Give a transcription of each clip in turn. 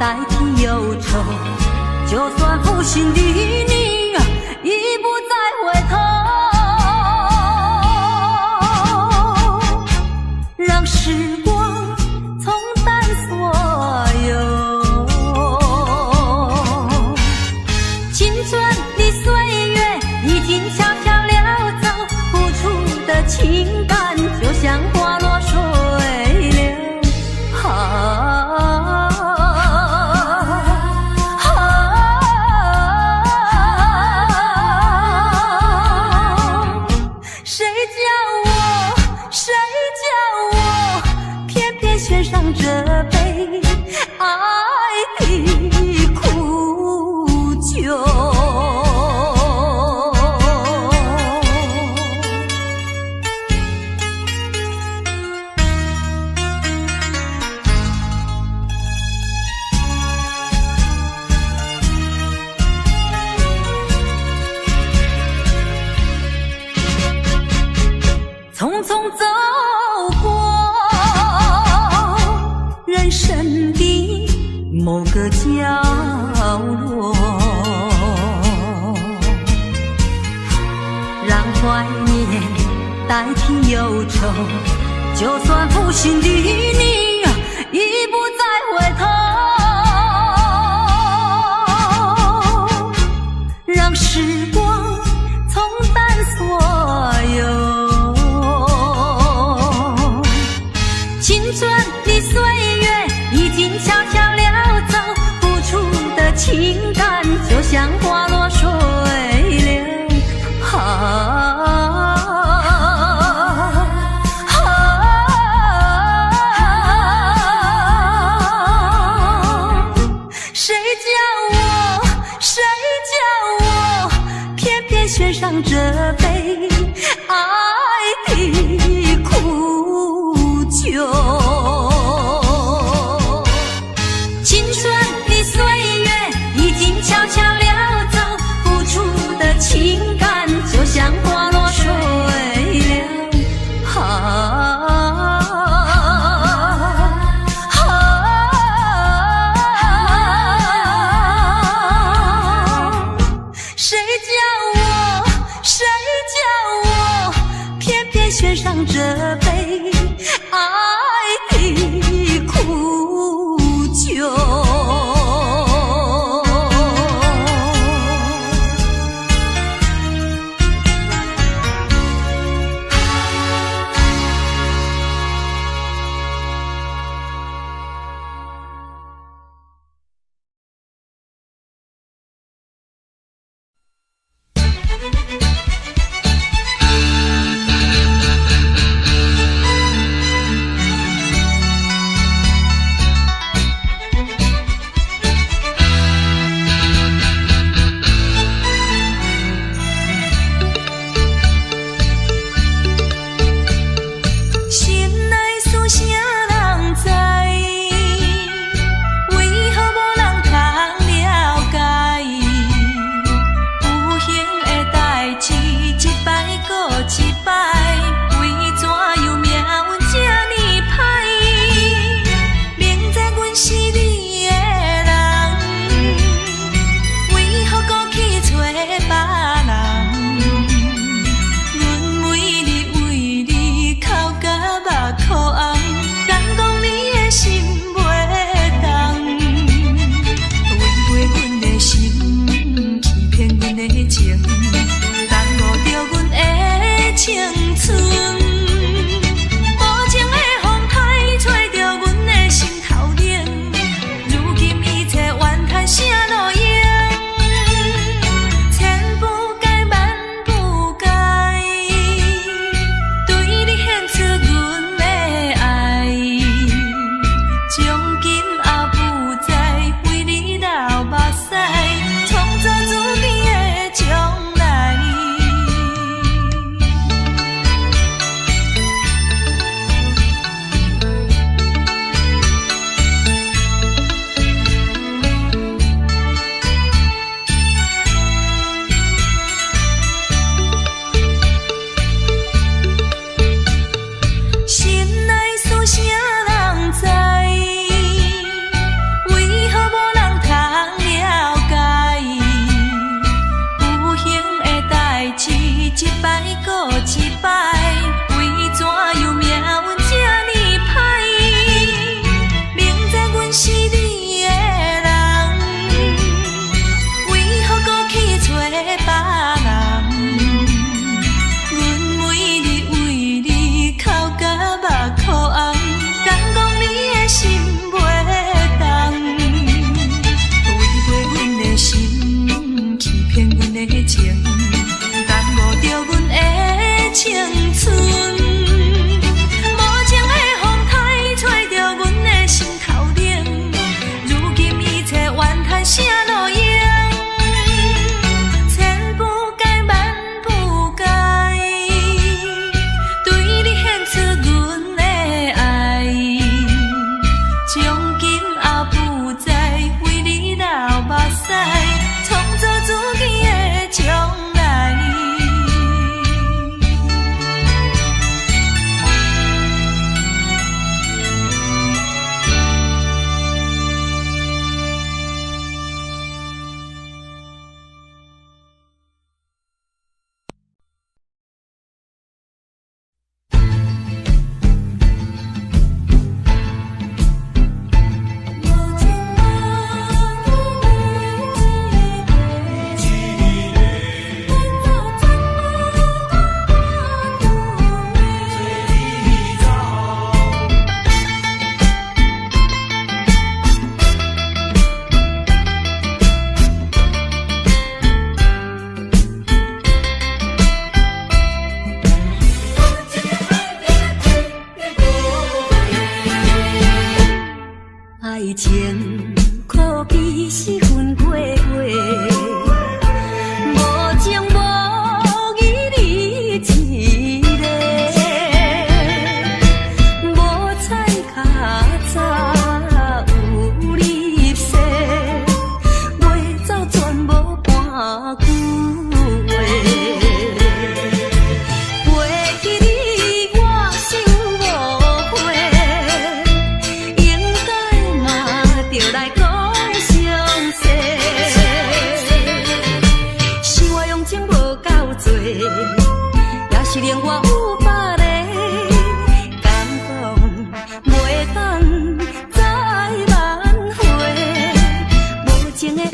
代替忧愁，就算负心的你已不再回头，让时光冲淡所有，青春的岁月已经悄悄溜走，付出的情感就像花落水流。献上这杯爱的苦酒。匆匆走过人生的某个角落，让怀念代替忧愁，就算负心的你已不再回头，让时光冲淡所有，青春的岁月已经悄悄溜走，付出的情感就像花落水流。谁叫我偏偏选上这杯爱的苦酒。青春的岁月已经悄悄溜走，付出的情感就像花落水流。谁叫我偏偏选上这杯爱的苦酒。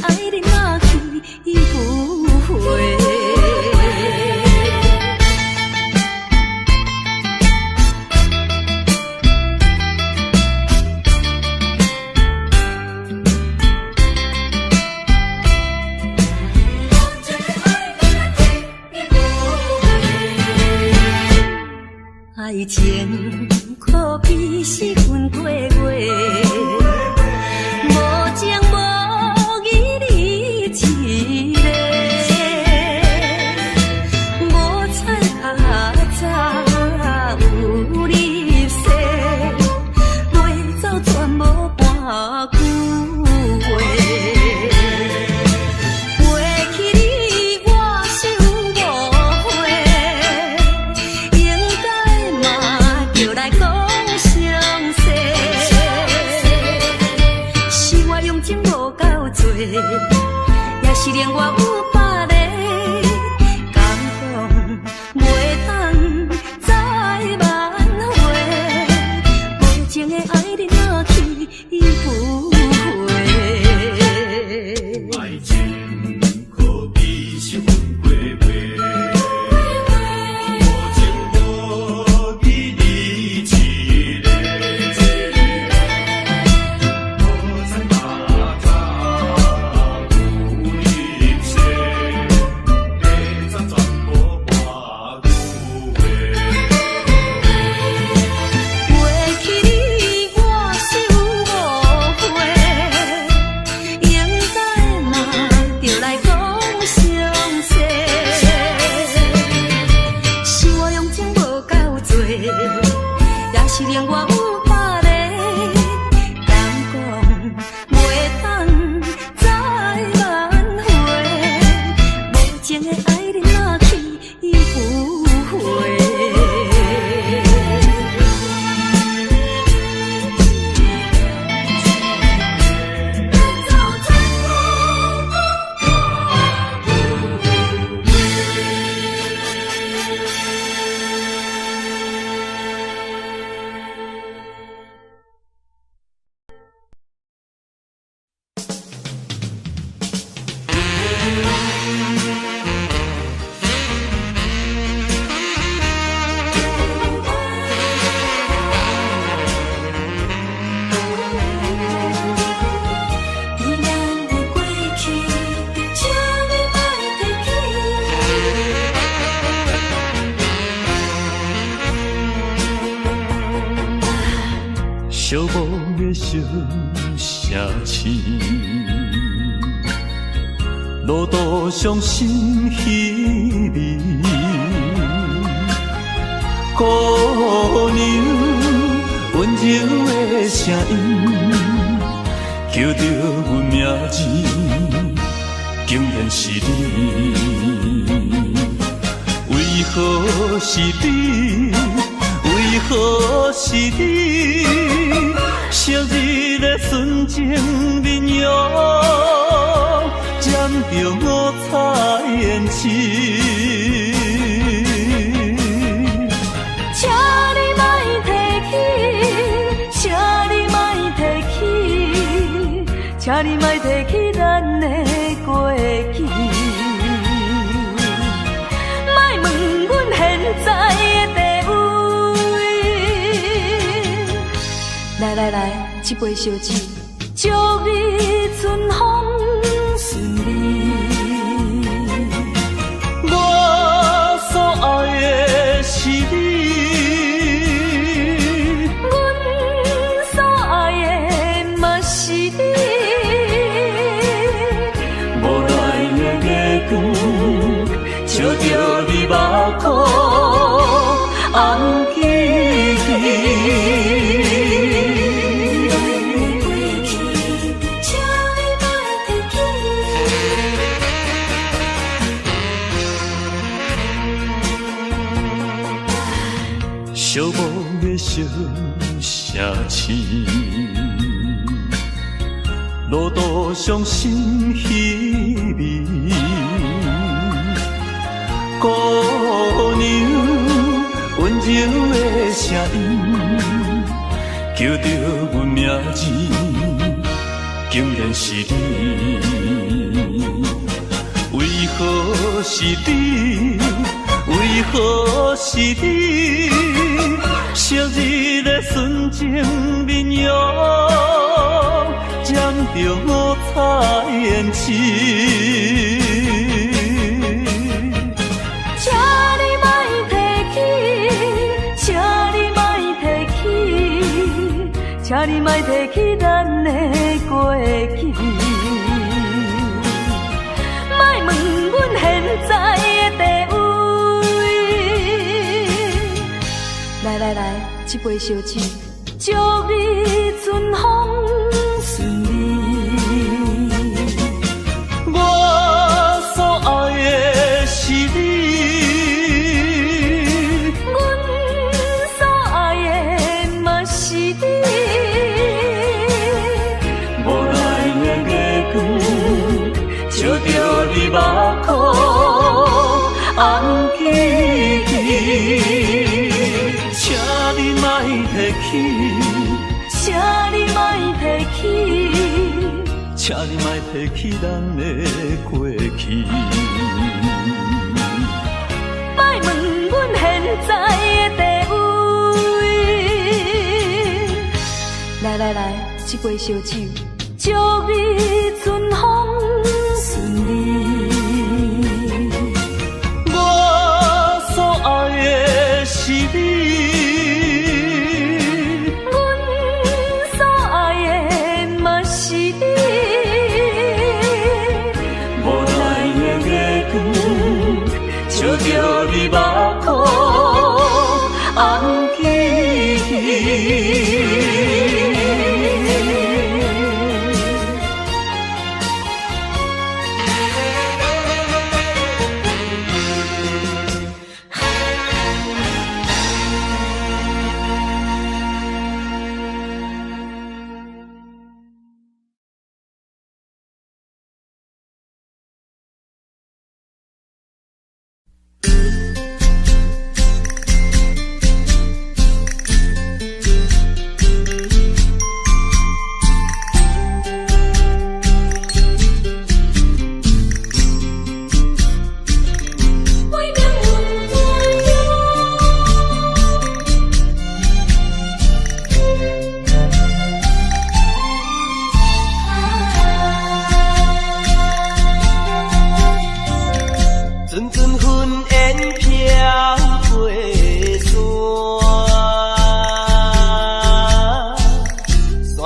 爱人若去不回。爱情可比是分过月，无情无义你一个，无彩较早有你说，袂走全无半句话。回去你我守无悔，应该嘛就来讲详细。是我用情无够多，也是连我有百个感动，袂当再挽回。无情的爱人若去不回。爱情可比是分过月，无情无义你一个，无彩较早有你说，袂走全无半句话。回去你我守无悔，应该嘛就来讲详细。是我用情无够多，也是连我有百个感讲，袂当再挽回。无情的爱人若去不回。寂寞的小城市，路途上心稀微，姑娘温柔的声音，叫着阮名字，竟然是你。为何是你？为何是你？昔日的纯情面容，染着五彩胭脂。请你莫提起，请你莫提起，请你莫提起咱的过去。莫问阮现在的地位。来来来，一杯烧酒，祝你春风顺利。我所爱的是你，阮所爱的嘛是你。无奈的月光，照着你目眶，红记记。寂寞的小城市，路途上心稀微，姑娘温柔的声音，叫着阮名字，竟然是你。是你？为何是你？昔日的纯情面容，染着彩胭脂。请你莫提起，请你莫提起，请你莫提起咱的过去。莫问阮现在的地位。来，这杯烧酒，祝你春风顺利。我所爱的是你，阮所爱的嘛是你。无奈的月光，照着你目眶红记忆。请你莫提起，请你莫提起，请你莫提起咱的过去。莫问阮现在的地位。来，这杯烧酒，祝你春风顺利。我所爱的是你。照着你目眶红记忆。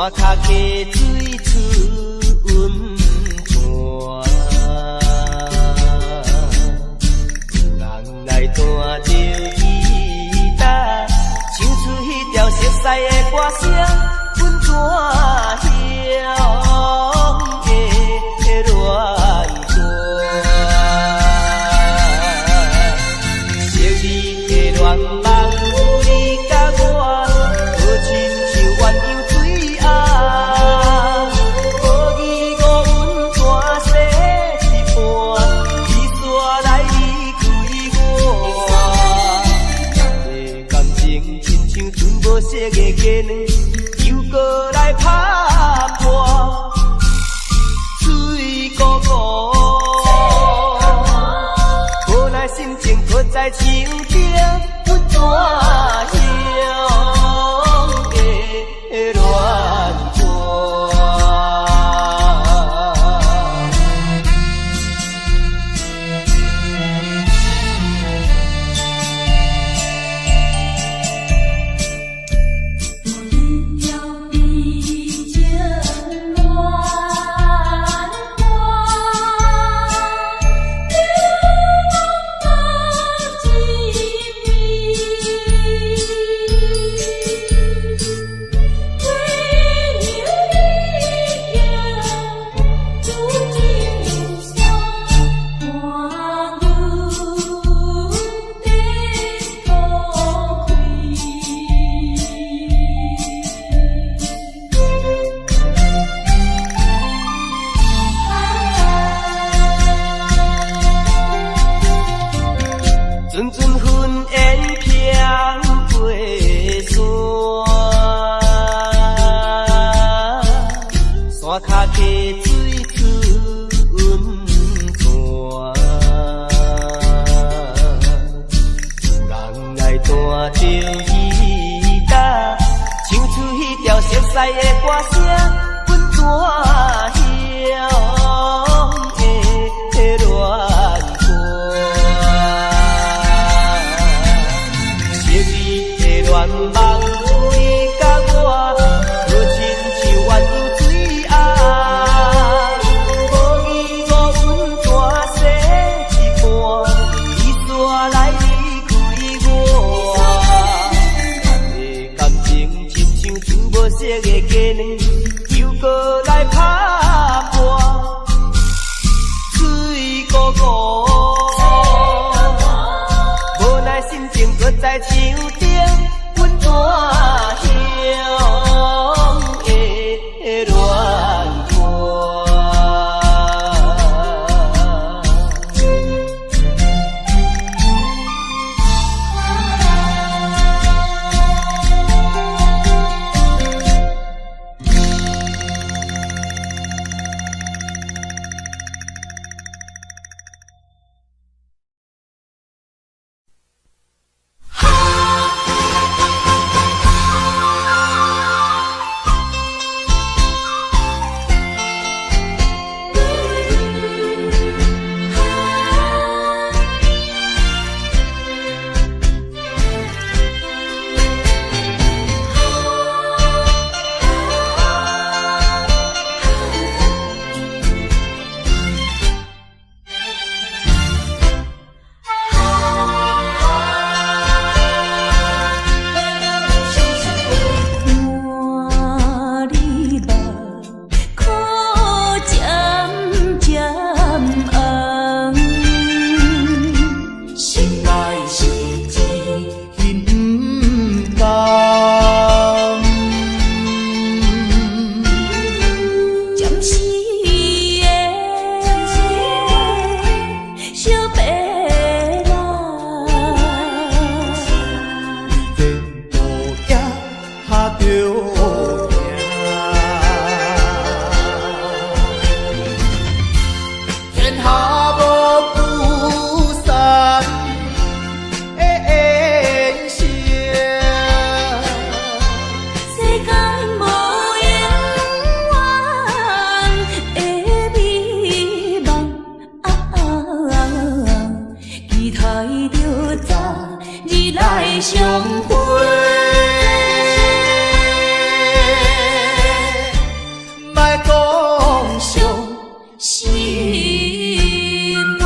山脚溪水春泉，下无聚散的缘声，世间无永远的美梦，期待着早日来相会。莫讲伤心话。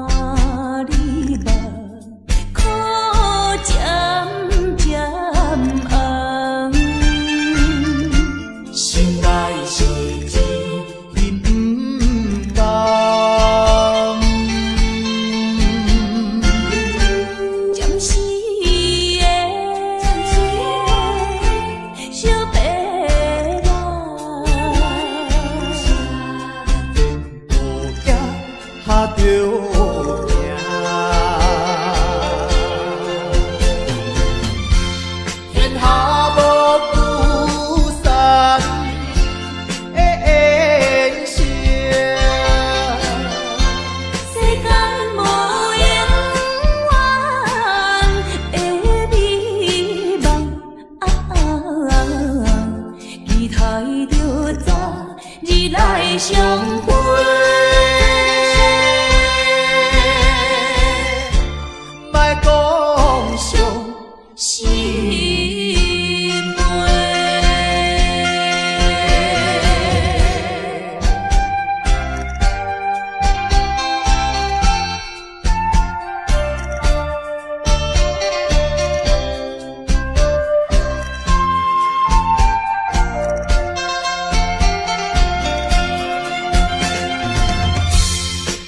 满里目，苦渐渐红。心内是一片不甘，暂时的小白人，无惊哈着命。天下无聚散的缘声，世间无永远的美梦，期待着早日来相会。莫讲伤心话。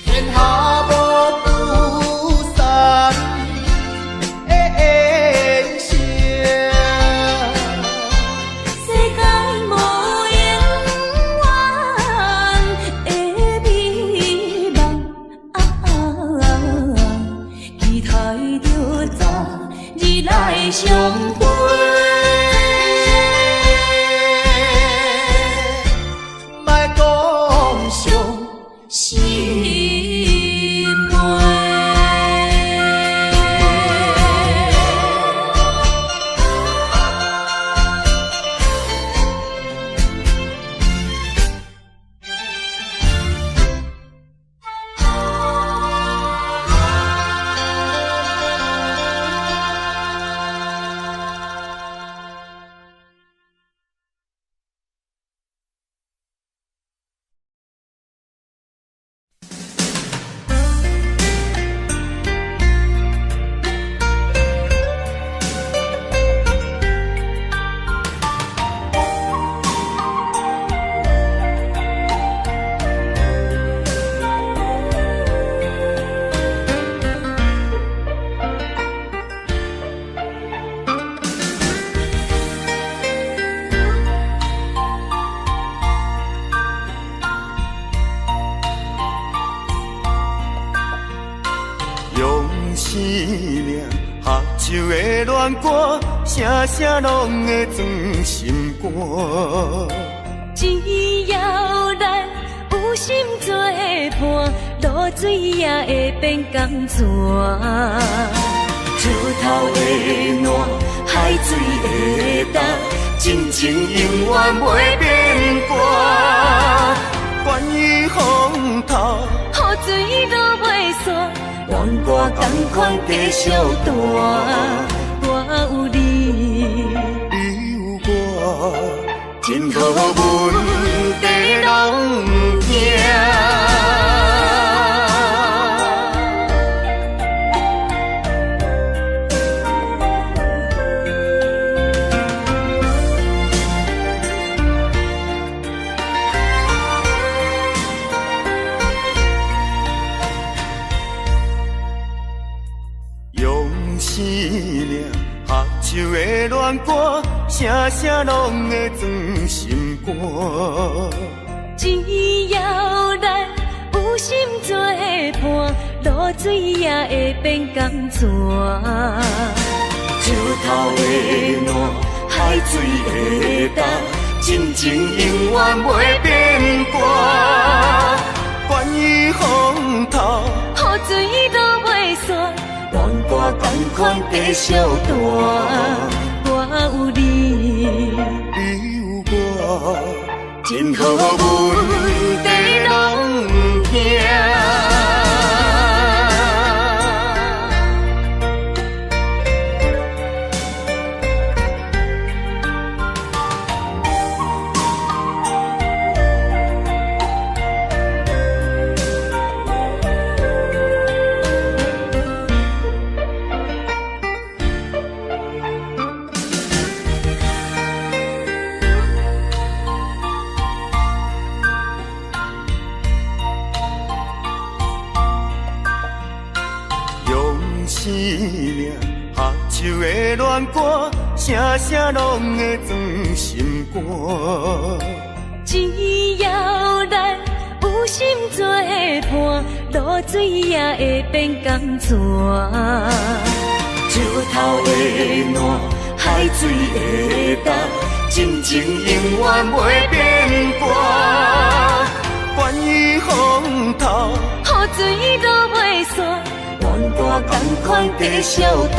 天下无聚散的缘声，世间无永远的美梦，期待着早日来相会。莫讲伤心话。生命合唱的恋歌，声声拢会装心肝。只要咱有心作伴，露水也会变甘泉。石头的暖，海水的淡，真情永远袂变卦。关于风头，雨水落袂散，愿我同款继续弹。我有你，你有我，真好问题拢惊。生命合唱的恋歌，声声拢会装心肝。只要咱有心做伴，露水也会变甘泉。石头的烂，海水的干，真情永远袂变卦。愿意风透，雨水都袂散，愿歌同款地小大。我有你，你有我，真好阮地拢不惊。生命合唱的恋歌，声声拢会装心肝。只要咱有心做伴，露水也会变甘泉。石头的烂，海水的干，真情永远袂变卦。愿意风透，雨水都袂散，愿歌同款地小大。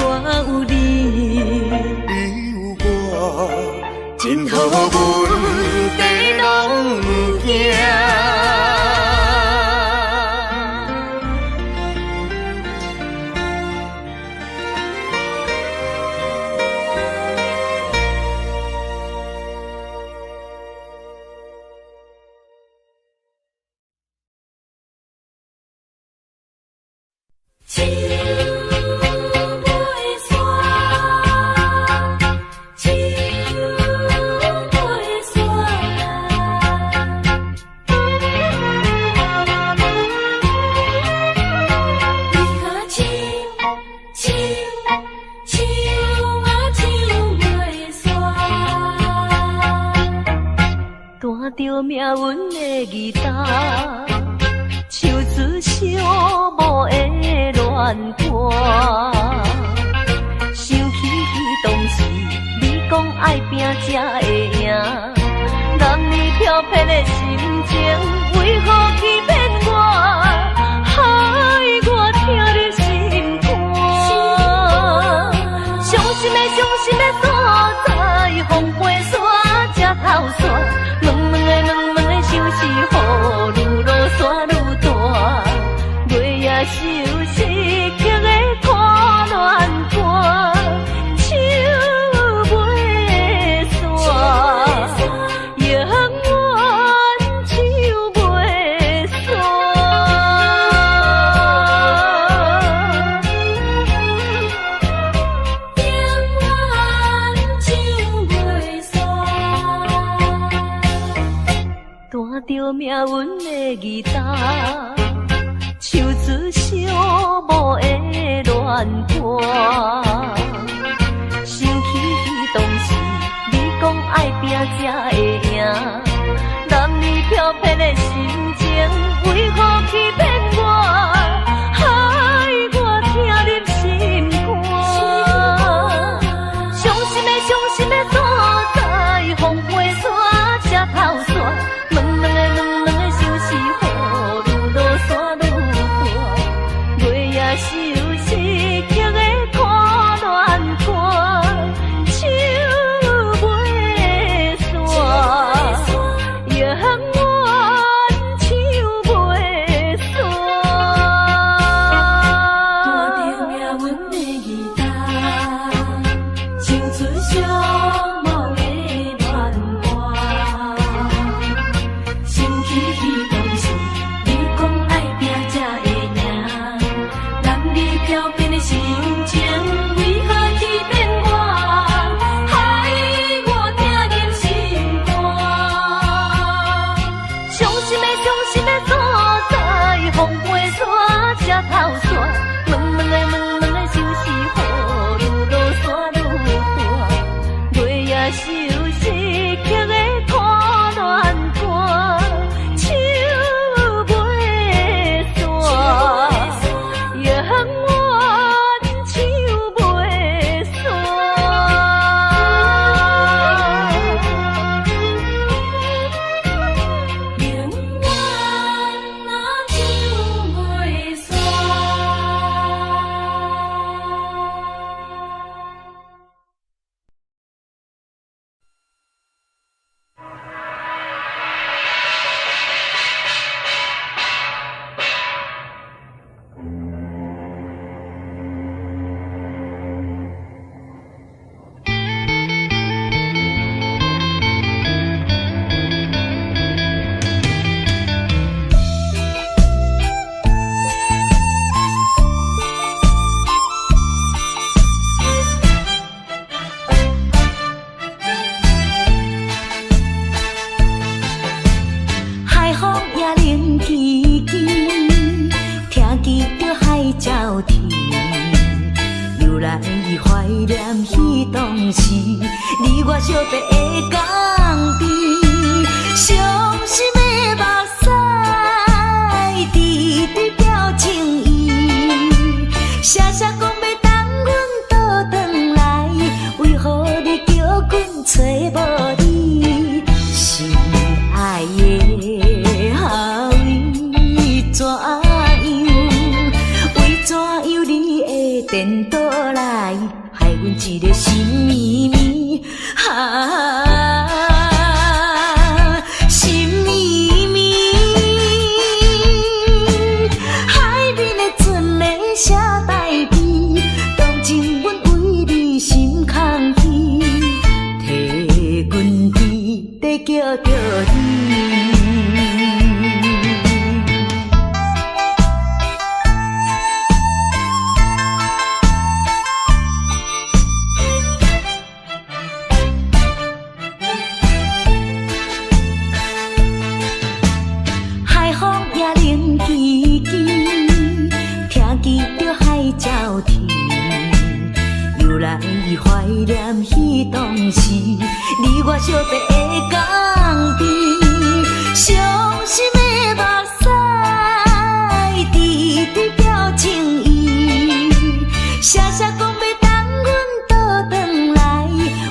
我有你，你有我，真好阮地拢不惊。树尾山，树尾山。弹着命运的吉他，唱出寂寞的恋歌。想起当时你讲爱拼才会赢，男女飘撇的心情，为何欺骗我，害我听你心肝。伤心的所在，风飞沙才透煞。问的想是雨愈落山愈大，月夜收拾曲的看乱歌，手袂散，永远手袂弹着命运的吉他，唱出寂寞的恋歌。想起当时你讲爱拼才会赢，男女飘撇的心情，为何欺骗我，害我听入心肝。伤心的所在，风飞沙才透煞。冷冷的想是雨愈落山愈大，月夜收拾曲的看乱歌，手袂散，永远手念彼当时，你我相别的港边，伤心的目屎，滴滴表情意，写写讲要等阮倒转来，为何你叫阮找无你？心爱的后位怎样？为怎样你会颠倒来，害阮一个心绵绵心绵绵，海面的船咧写代志，当真阮为你心空虚，替阮甜在叫着你。怀念彼当时，你我相别的港边，伤心的目屎，滴滴表情意，写写讲要等阮倒转来，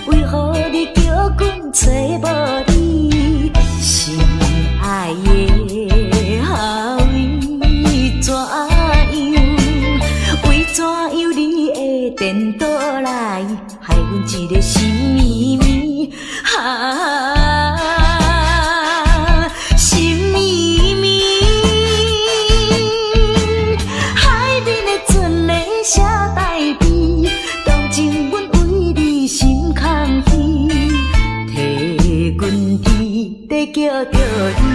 为何你叫阮找无你？心爱的后位怎样？为怎样你会颠倒来？害阮一个心绵绵心绵绵，海面的船咧写代志，当真阮为你心空虚，替阮甜在叫着你。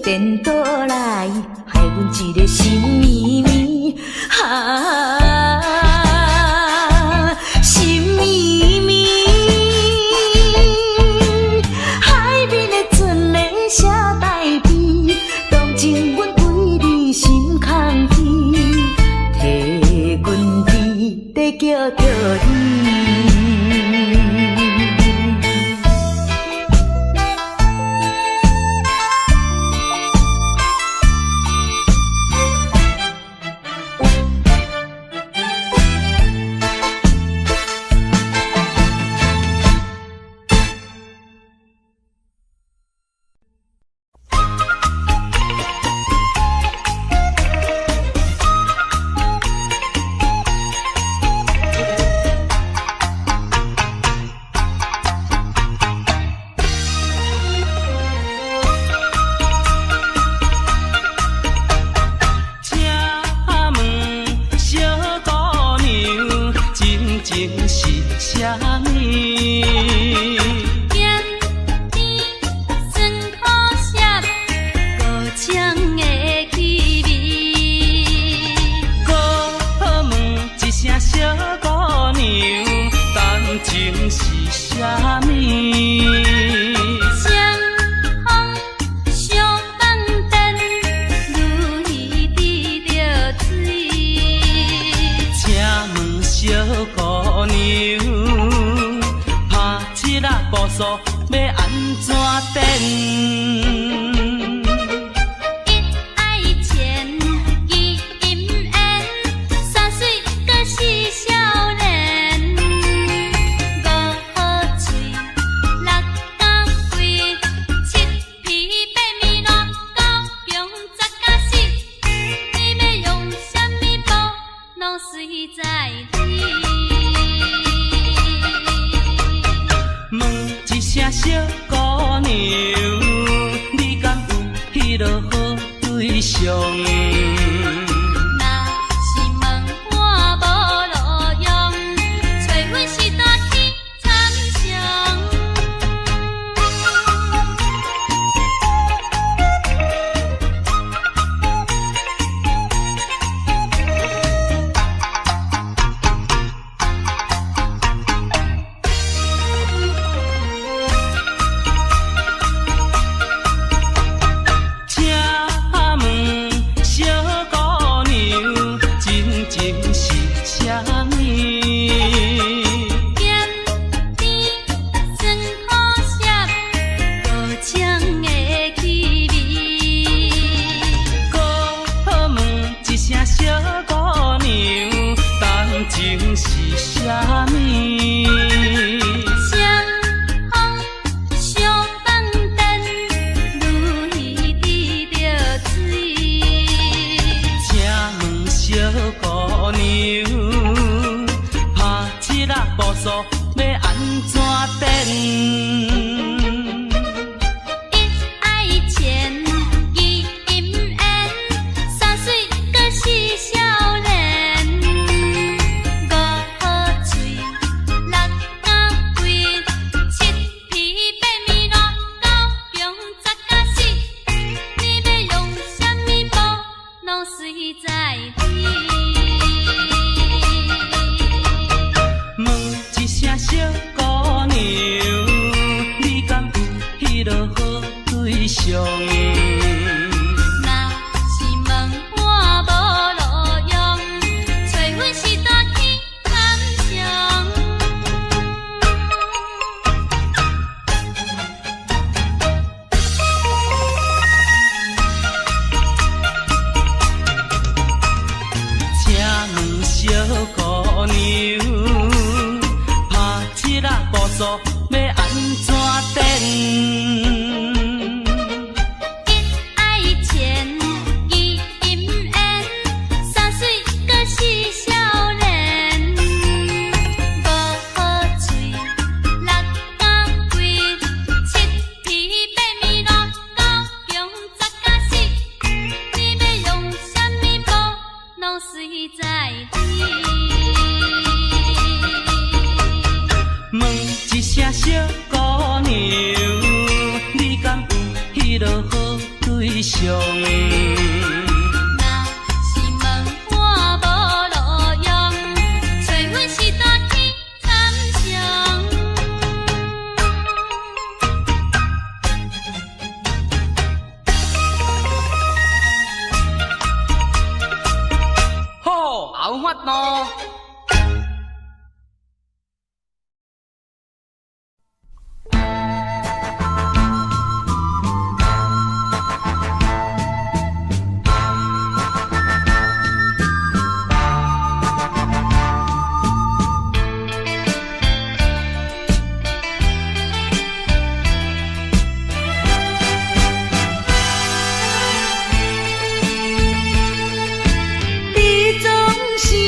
颠倒来，害阮一个心绵绵心绵绵，海面的船咧写代志，当真阮为你心空虚，替阮甜在叫着你。问一声小姑娘，你敢上。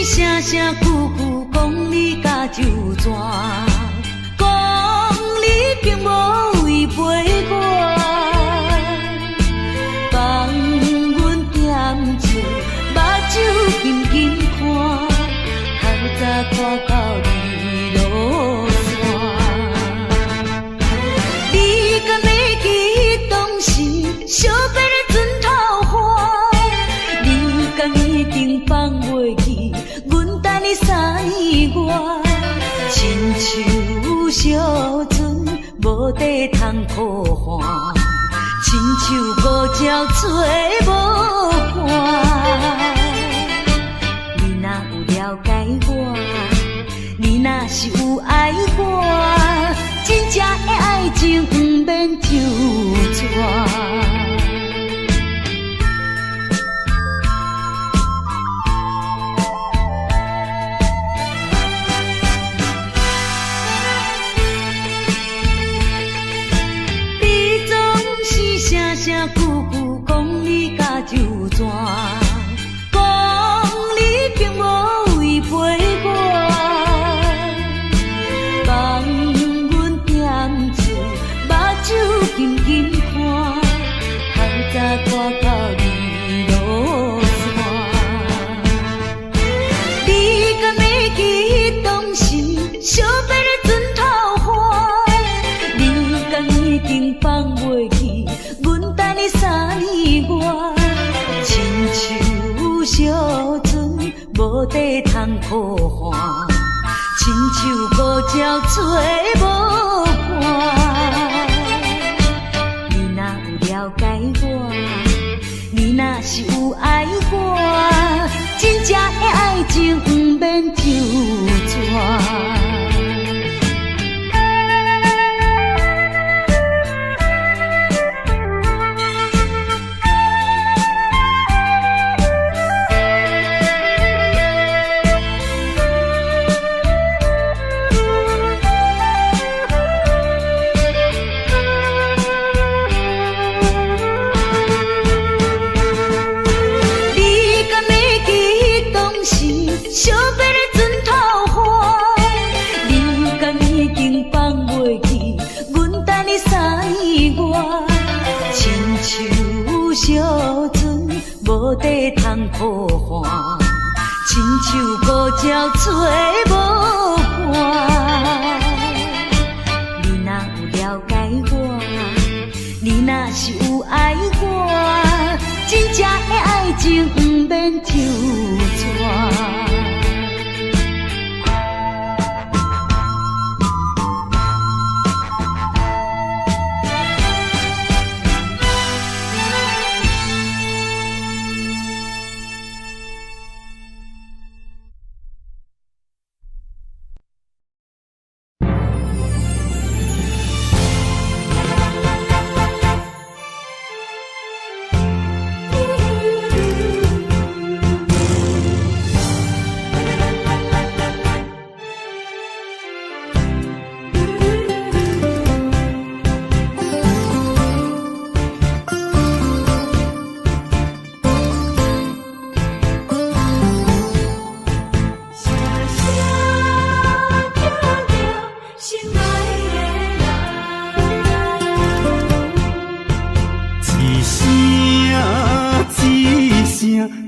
声声句句讲你甲就全，讲你并无违背我，放阮点酒，目睭紧紧看，较早看到你落山。你敢会记当时相别的阵头花？你敢一定放袂记？等你三月，亲像小船无底通靠岸，亲像孤鸟找无伴。你若有了解我，你若是有爱我，真正的爱情不免纠缠。声声句句讲你甲就全。无地通抱寒，亲像孤鸟找无伴。你若有了解我，你若是有爱我，真正的爱情不免纠缠。惜别的船头花，你敢已经放袂记，阮等你3月，亲像小船无地通抱寒，亲像孤鸟找无伴。你若有了解我，你若是有爱我，真正的爱情不免纠缠。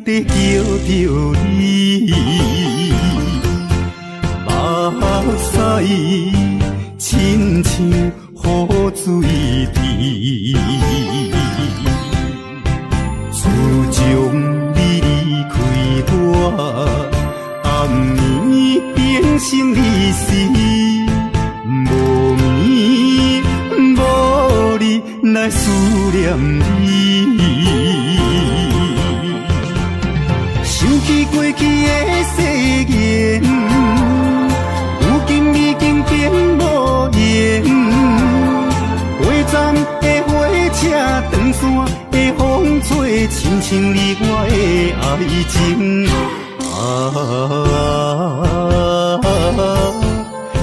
在叫着你，目屎亲像雨水滴，自从你离开我，暗暝变成离死，无眠无日来思念你。想起过去的誓言，如今已经变无言。过站的火车，长线的风吹，亲像你我的爱情。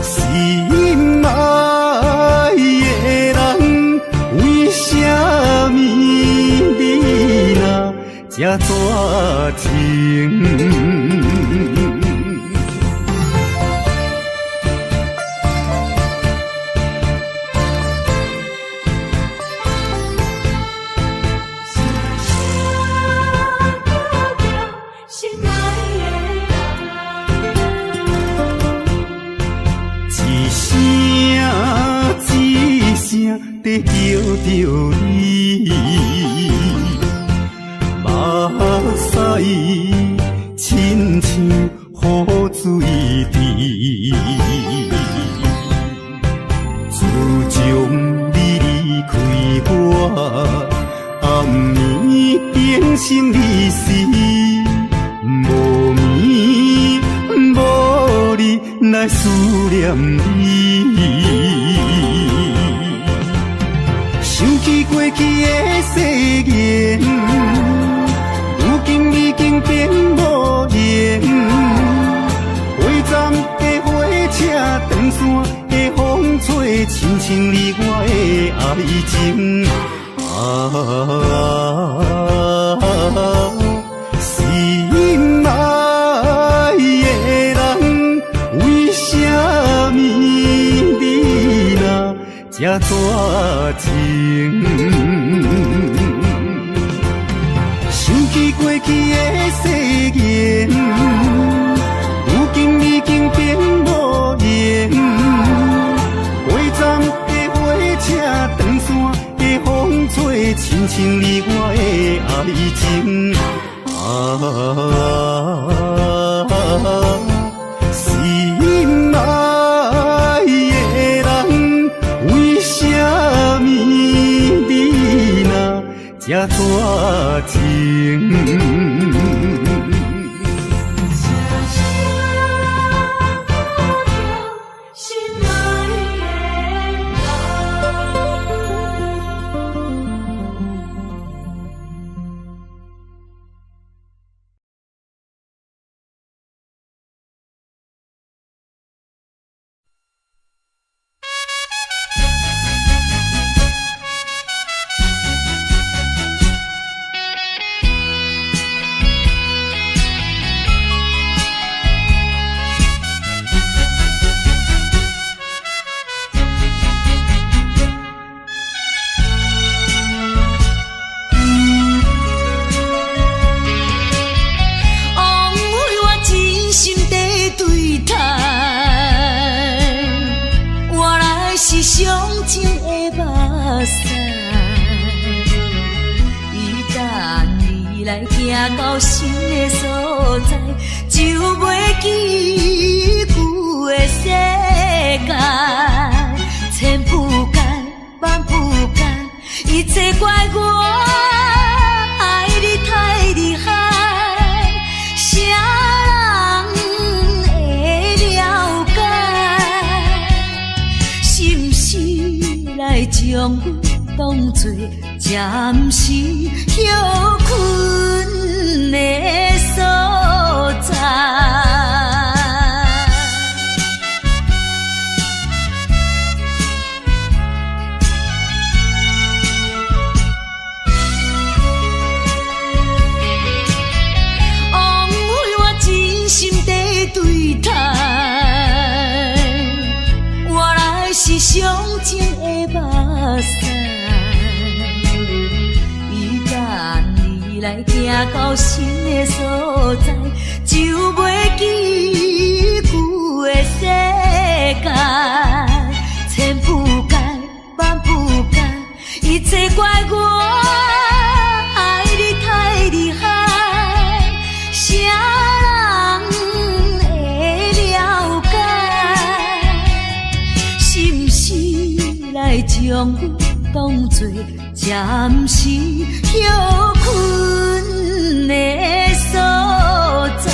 心爱的人，为什么你若这绝情？在叫着你，目屎亲像雨水滴。自从你离开我，暗暝变成离死，无眠无日来思念你。想起过去的誓言，如今已经变无言。过站的火车，长线的风吹，亲像你我的爱情。心爱的人，为什么你若这绝情？想起过去的誓言，如今已经变无言。过站的火车，长线的风吹，亲像你我的爱情。大情。行到新的所在，就袂记旧的世界。千不甘，万不甘，一切怪我爱你太厉害。啥人会了解？是不是来将我当作暂时休困的所在？枉费我真心地对待，原来是上情的目屎。来行到新的所在，就袂记旧的世界。千不改，万不改，一切怪我爱你太厉害。啥人会了解？是不是来将我当作暂时休困的所在？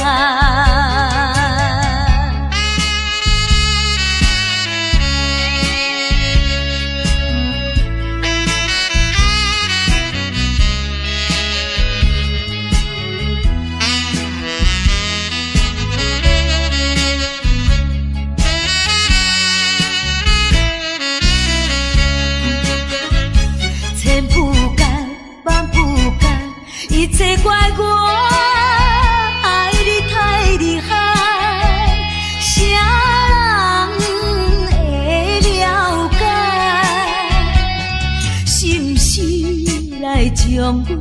一切怪我爱你太厉害，啥人会了解？是不是来将我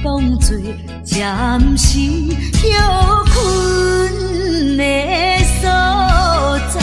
当作暂时休困的所在？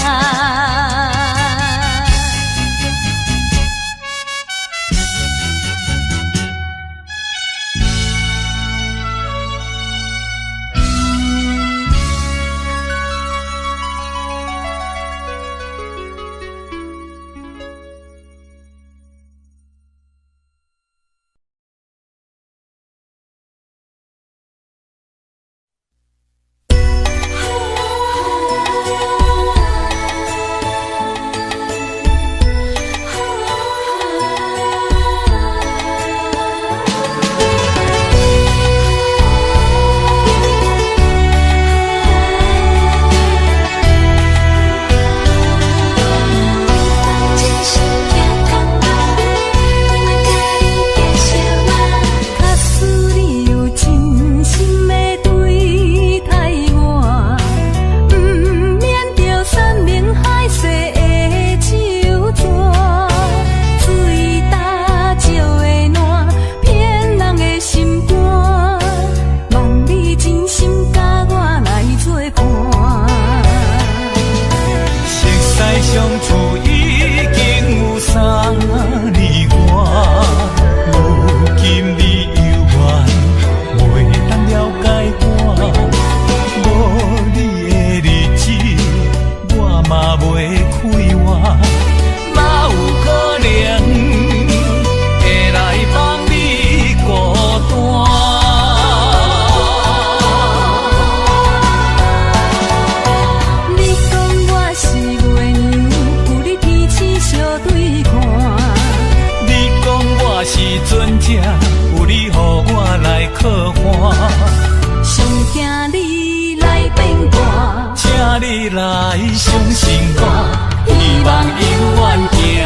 你来相信我，希望永远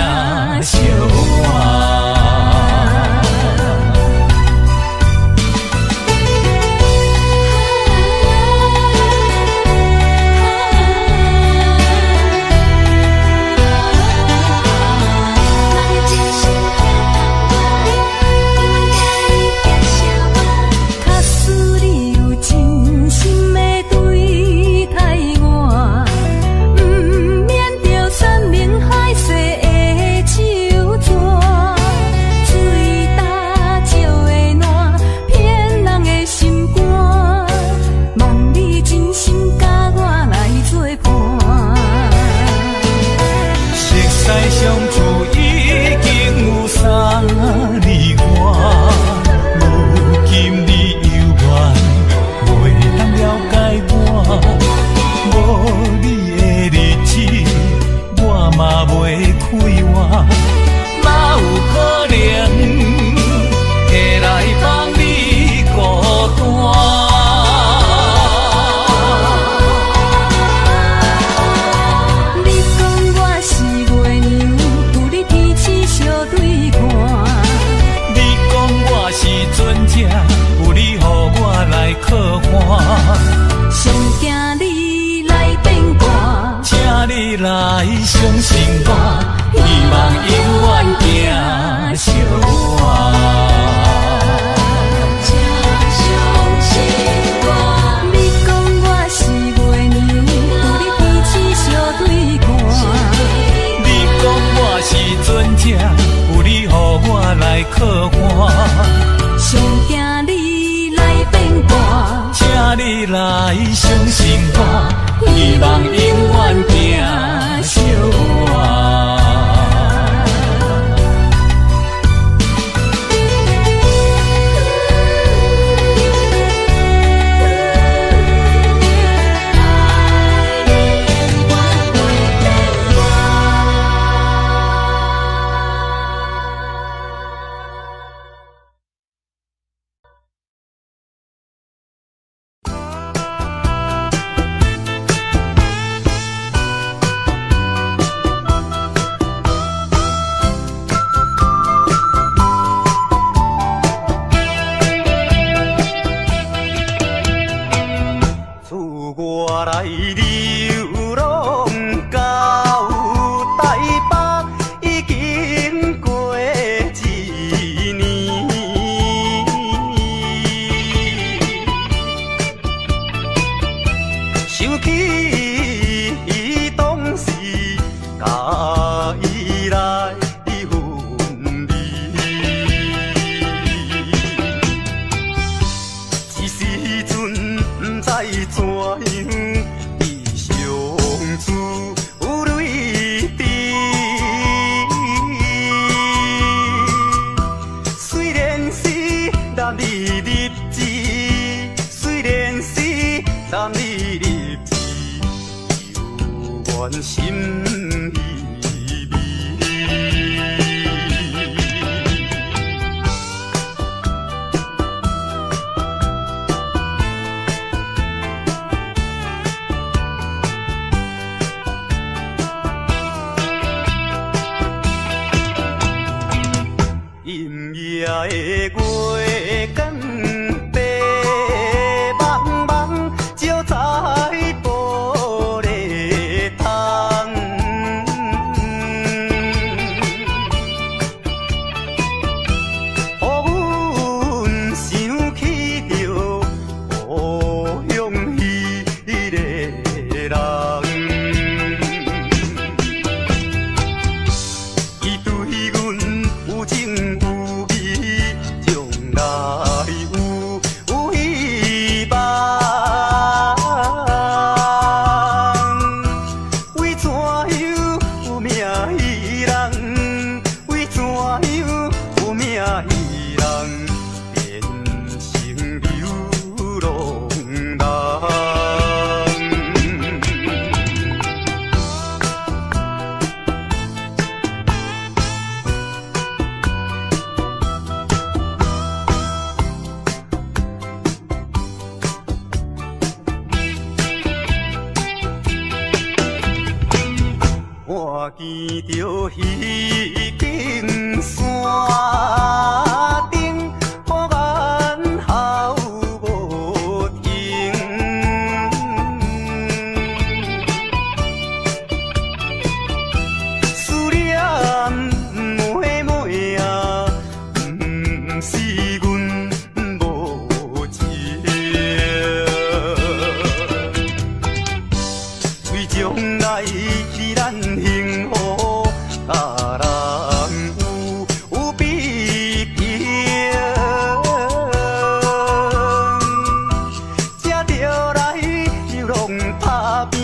行相伴。来相信我，希望永远行相伴。相信我，你讲我是月娘，有你天星相对看。你讲我是船只，有你予我来靠岸。上惊你来变卦，请你来相信我，希望永远行相伴。我来流浪到台北，已经过一年。想起当时甲伊来分离，一时阵不知怎样。有泪滴，虽然是男儿立志，虽然是男儿立志，有怨心依偎。阴夜的月光白茫茫，照在玻璃窗。我见着彼根山顶，呼言号无停。思念妹妹啊，不是阮无情，为将来咱幸福甲人有比拼，才着来流浪打拼，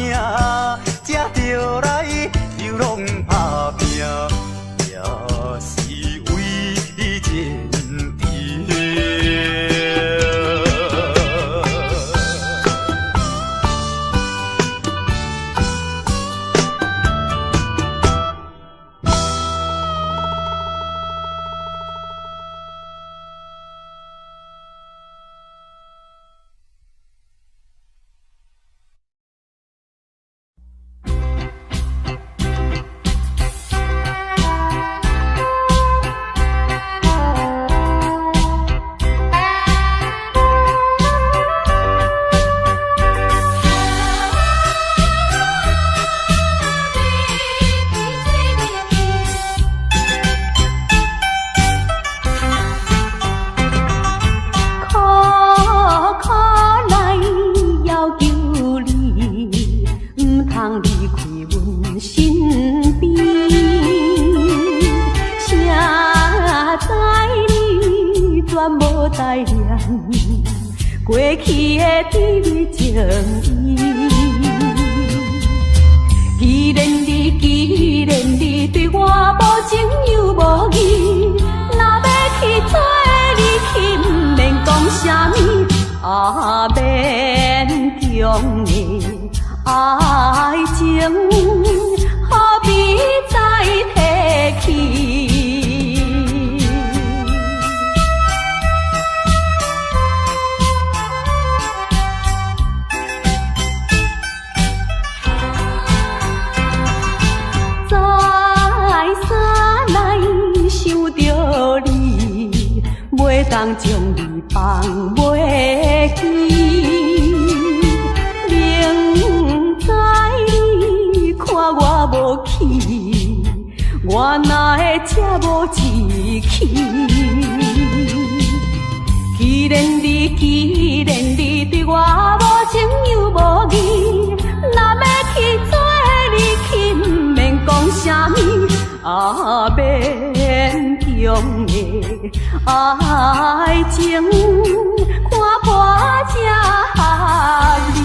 才着来流浪打拼，也是为前程。过去的甜蜜情意，既然你对我无情又无义，若要去做你去，不免讲啥物，勉强的爱情，何必再提起？袂当将你放袂记，明知你看我无气，我哪会这无志气？既然你对我无情又无义，若要去做你去，不免讲啥物，勉强的爱情，看破才合理。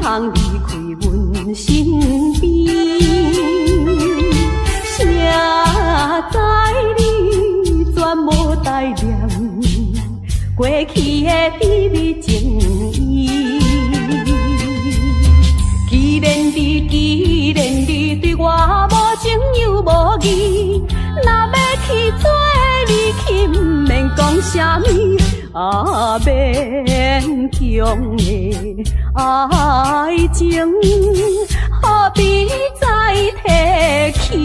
通离开阮身边，谁知你全无待念过去的甜蜜情意。既然你对我无情又无义，若要去做你去，不免讲啥物，勉强的爱情，何必再提起？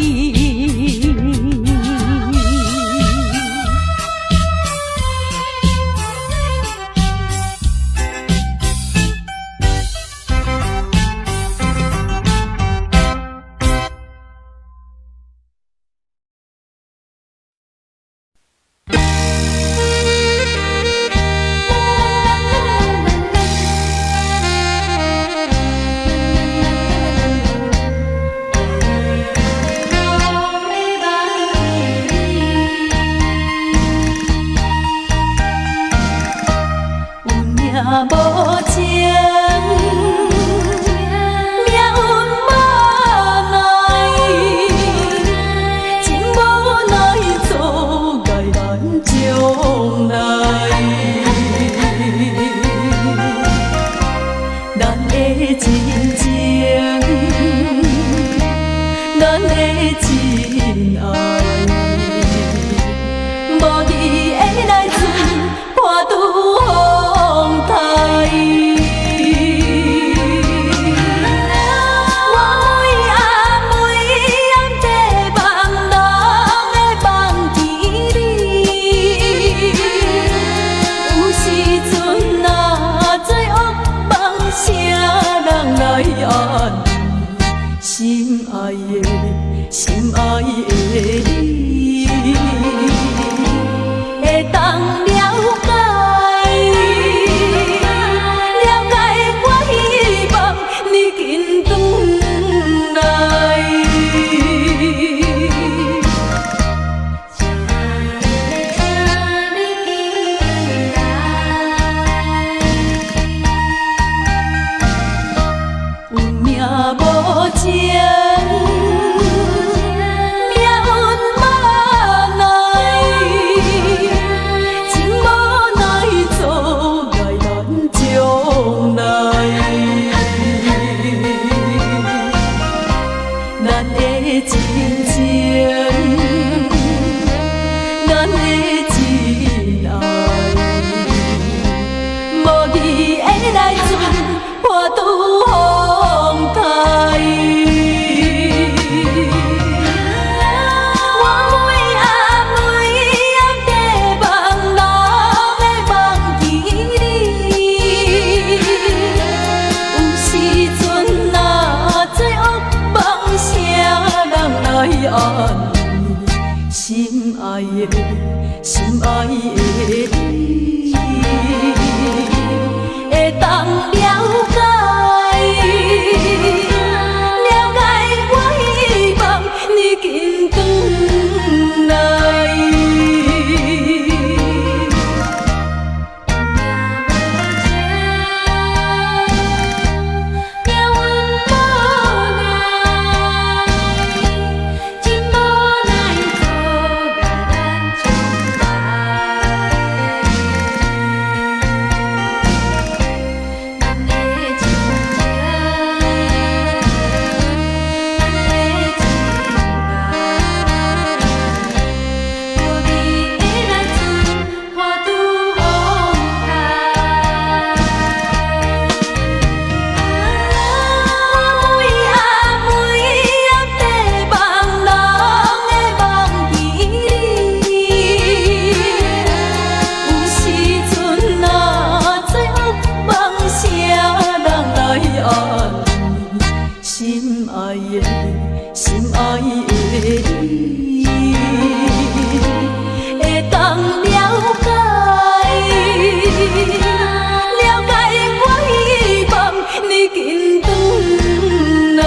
无情，命运无奈，心爱的，心爱的你，会当了解，了解我希望你紧转来。有命无情，命运无奈，情无奈阻碍咱将来。咱的真情，咱的真爱，无义的来自破拄风台。我每暗地望人的梦见你，有时阵若做噩梦，啥人来安慰？心爱的，心爱的你，会当了解。了解我希望你紧转来。命运无奈，情无奈阻碍咱将来。咱的真情，咱的真爱，无义的来自破拄风台。每暗地望人的梦见你，有时阵若做噩梦，啥人来安慰？心爱的，心爱的你，会当了解，了解我希望你紧转来。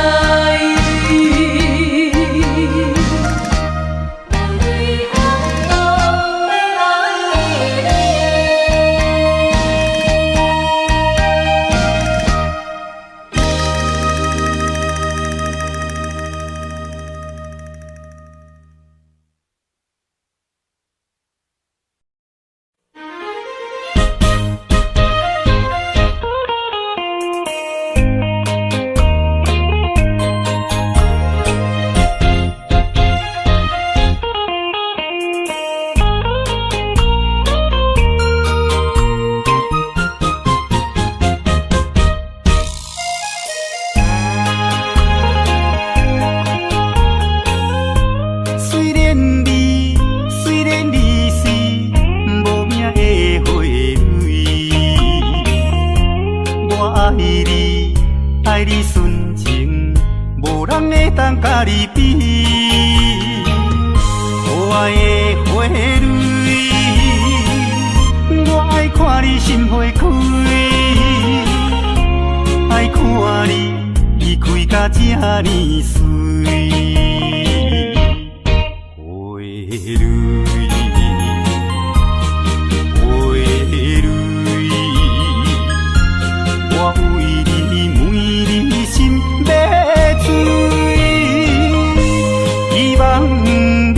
虽然你是无名的花蕊，我爱你，爱你纯情，无人会当甲你比。可爱的花蕊，我爱看你心花开，爱看你开甲这呢水。我为你每日心要醉，希望你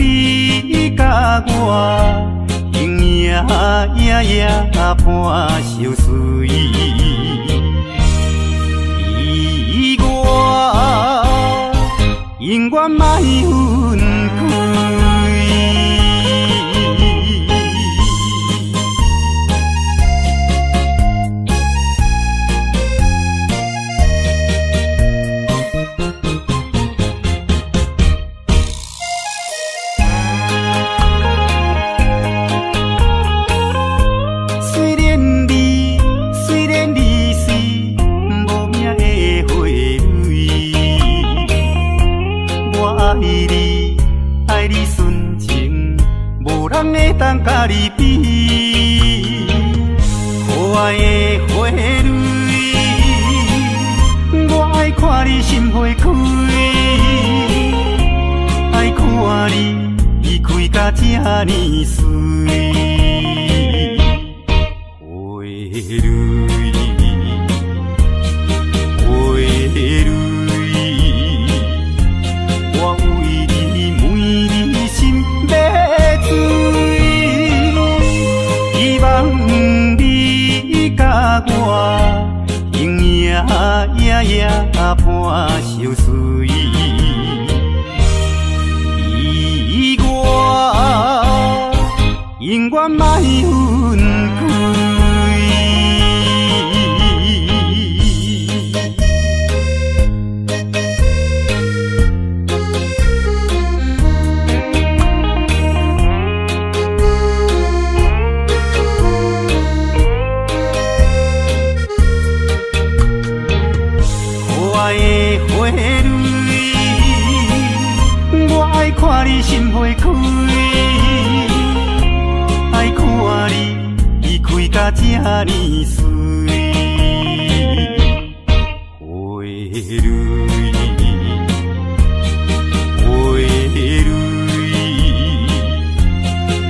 甲我永远伴相随，意我永远莫分开。虽然你是无名的花蕊，你，爱你纯情，无人会当甲你比。可爱的花蕊，我爱看你心花开，爱看你开甲这呢水。花蕊，花蕊，我为你每日心要醉，希望你甲我永夜夜夜伴相随，意我永远莫分开。花蕊，我爱看你心花开，爱看你开甲这呢水。花蕊，花蕊，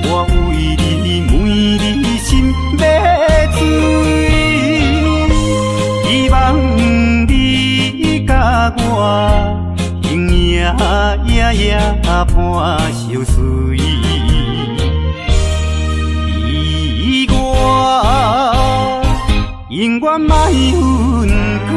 我为你每日心要醉，希望甲我永夜夜夜伴相随，意我永远莫分开。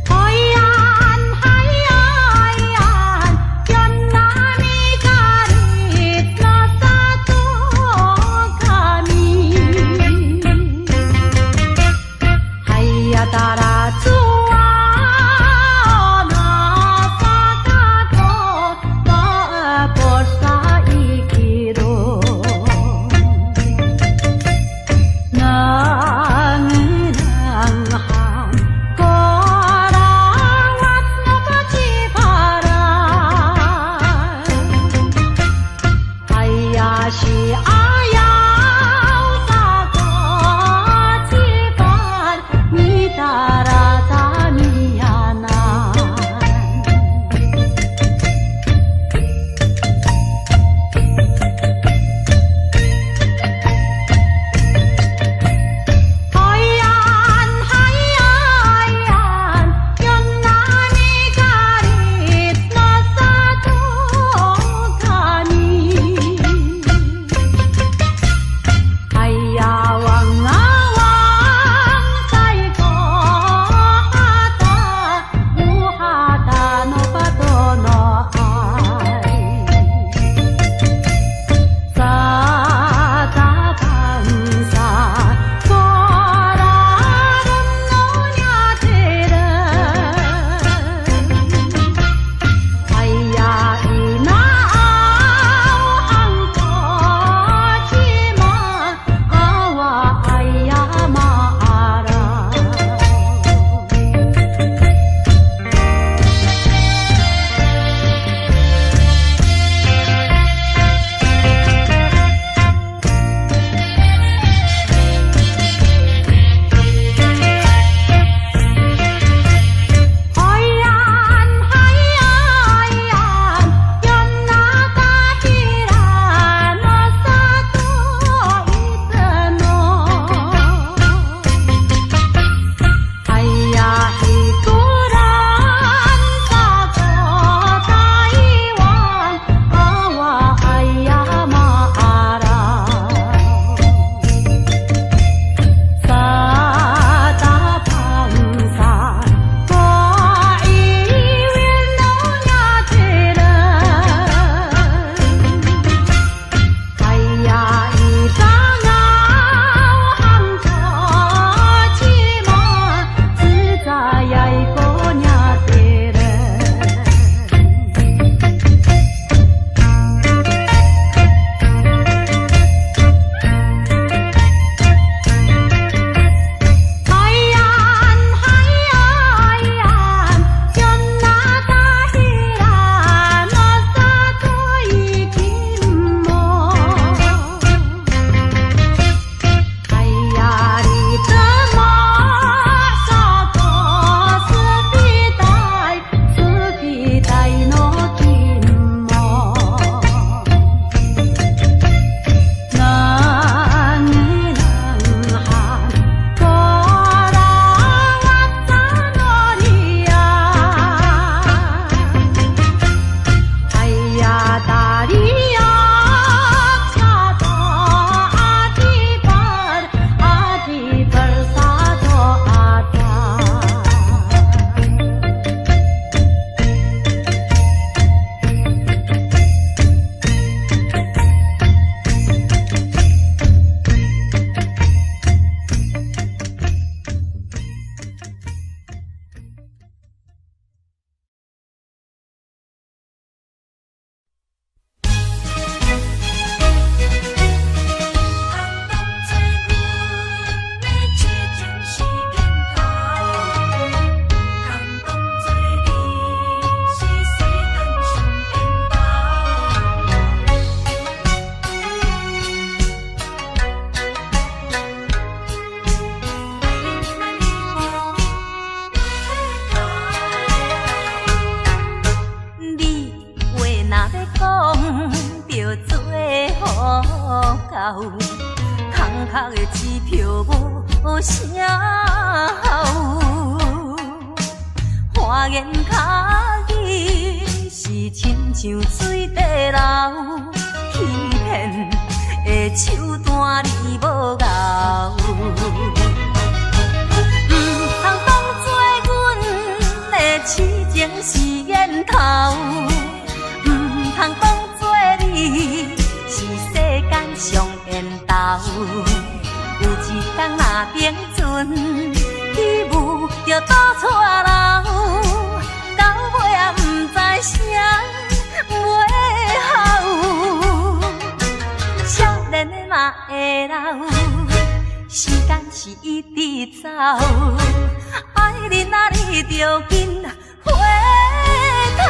海岸，海岸，远空壳的支票无声吼，花言巧语是亲像水地流，欺骗的手段你无咬。通当作阮的痴情是烟头，通当作你是世间上缘投。有一天若冰船起舞就倒错流，到尾也不知啥袂好。少年的嘛会老，时间是一直走，爱你啊你着紧回头。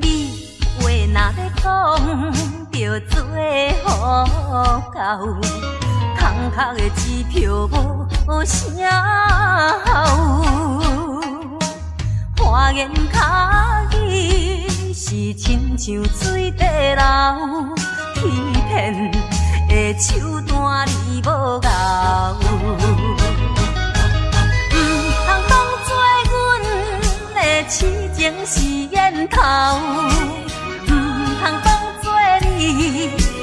你话若要讲，着做好到。空壳的支票无声吼，花言巧语是亲像水地流，欺骗的手段你无咬。通当作阮的痴情是烟头，通当作你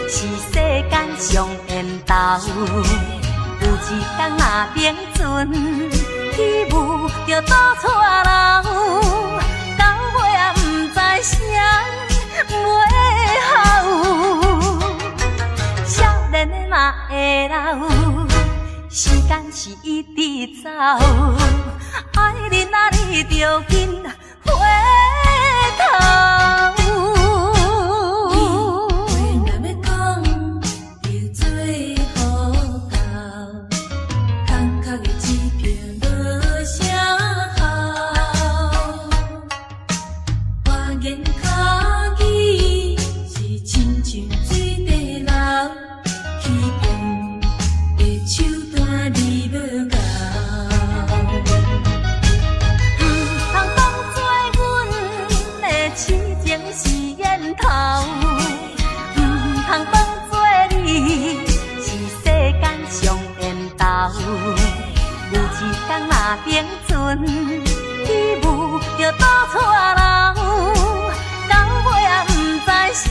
是世间上缘投。有一天若冰船起舞就倒错流，到尾也不知啥袂好。少年的嘛会老，时间是一直走，爱你啊你着紧回头。冰船起舞就倒错流，到尾也不知啥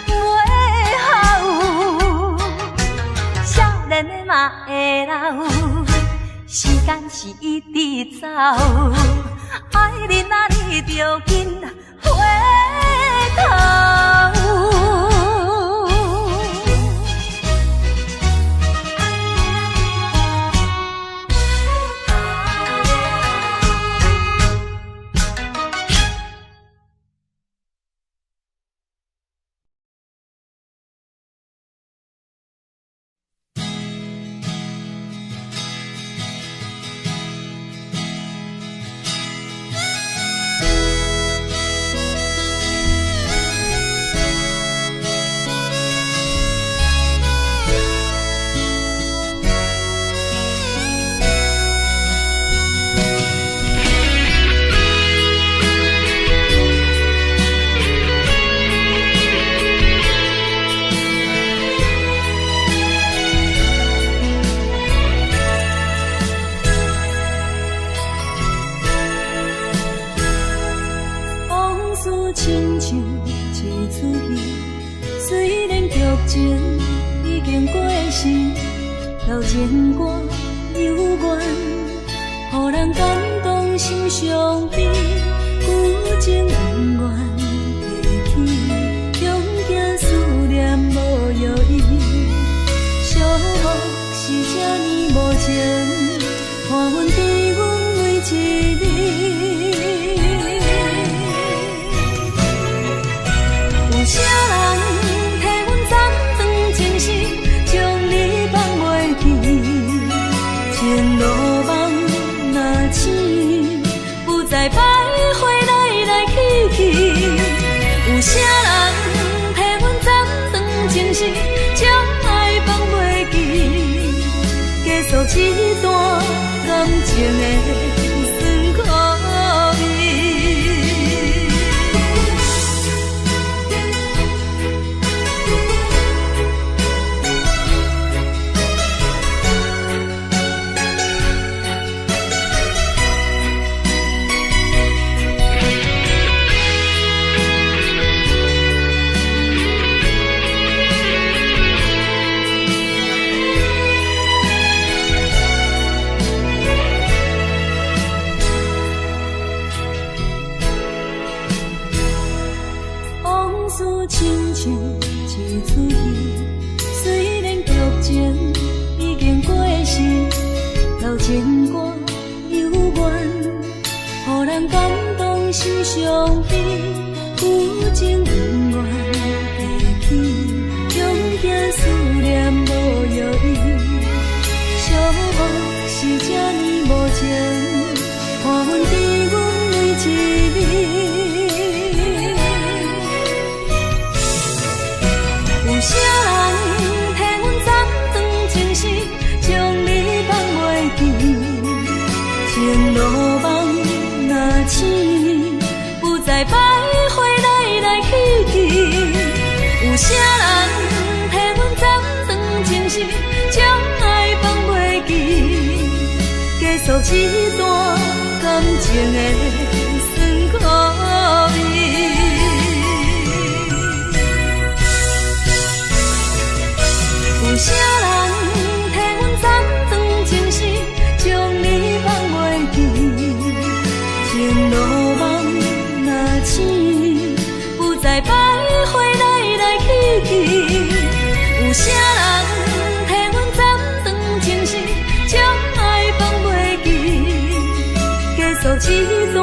袂好。少年的嘛会老，时间是一直走，爱你啊你着紧回头。老情歌悠远，予人感动心伤悲，旧情永远提起，强行思念无药医，寂寞是这呢无情，看阮伫阮每一日。有啥人替阮斩断情丝，将你放袂记？前路梦若醒，不再徘徊来来去去。有啥人替阮斩断情丝，将爱放袂记？放弃，有情永远记起，用行思念无药医，寂寞是这呢无情，看阮伫阮每一暝。有啥人替阮斩断情丝，将你放袂记，情路梦若醒，不再徘徊来来去去。有啥人替阮斩断情丝，将爱放袂记，结束这段感情的酸苦味。有啥人替阮斩断情丝，将你放袂记，情路梦若醒，不再徘徊来来去去。有啥人替阮斩断情丝，将爱放袂记，结束这段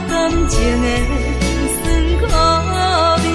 感情的酸苦味。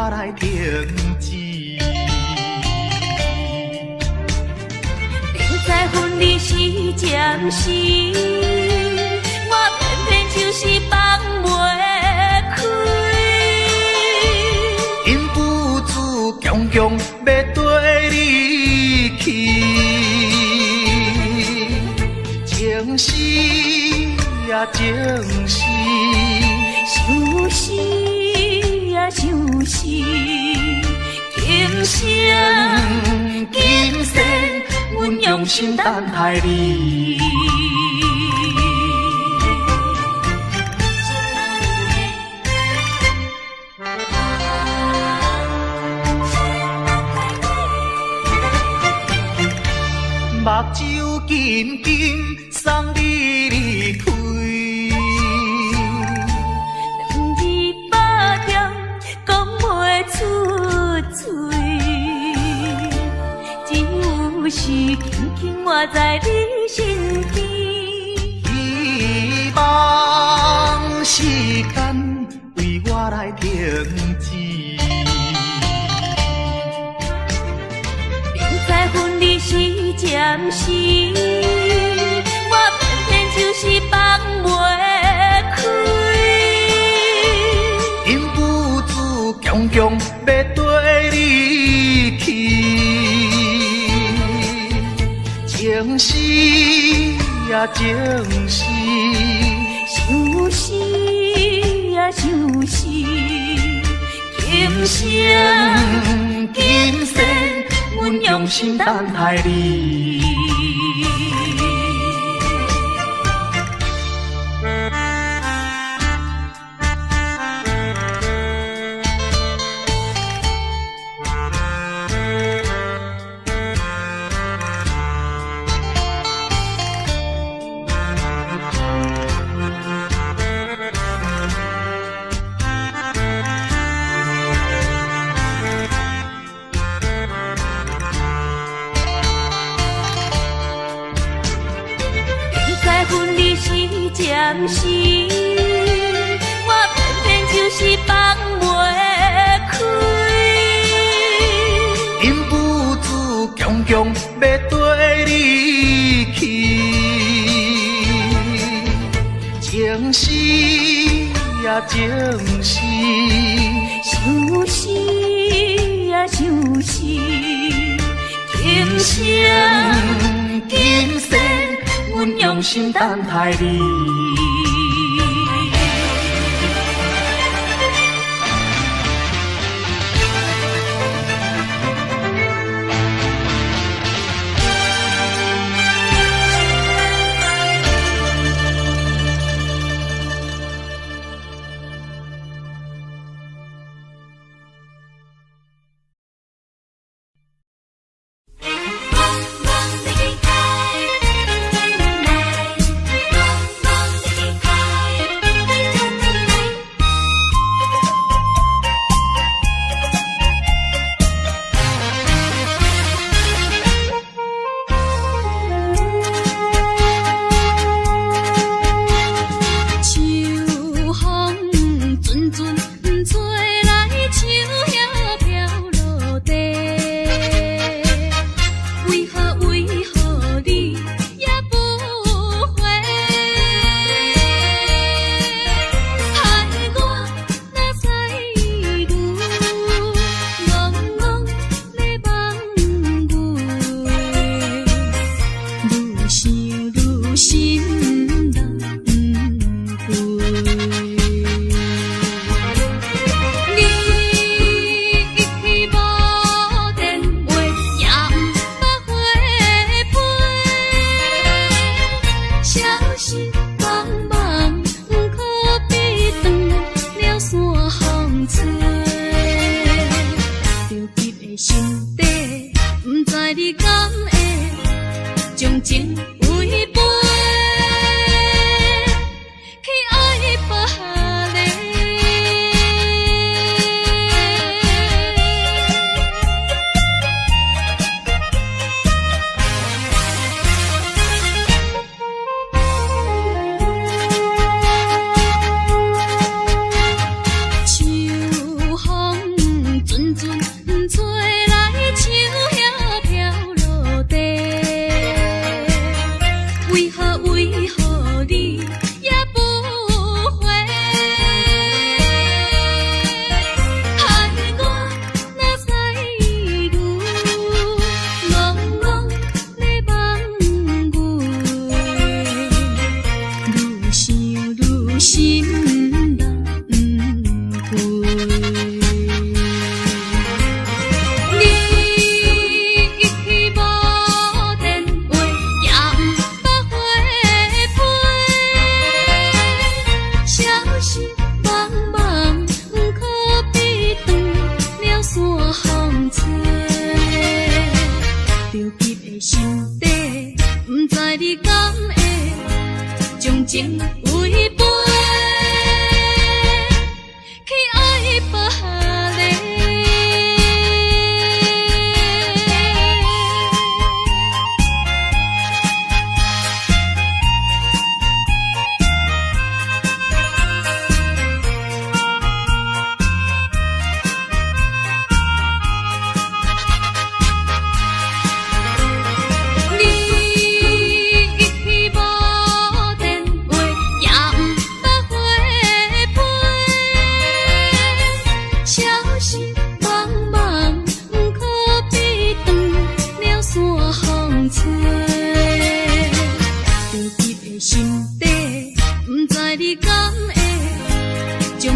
来停止。明知分离是暂时，我偏偏就是放袂开。因父子强强要跟你去，情是啊情是，想是啊想是，今生今世，阮用心等待你。目睭紧紧送你离开，两字百点讲袂出嘴，只有是轻轻活在你身边。希望时间为我来停止。分离是暂时，我偏偏就是放袂开。因父子强强要跟你去，情是啊情是，想是啊想是，今生今世，阮用心等待你。分离是暂时，我偏偏就是放袂开。因父子强强要跟你去，情是啊情是，想是啊想是，今生今世，阮用心等待你。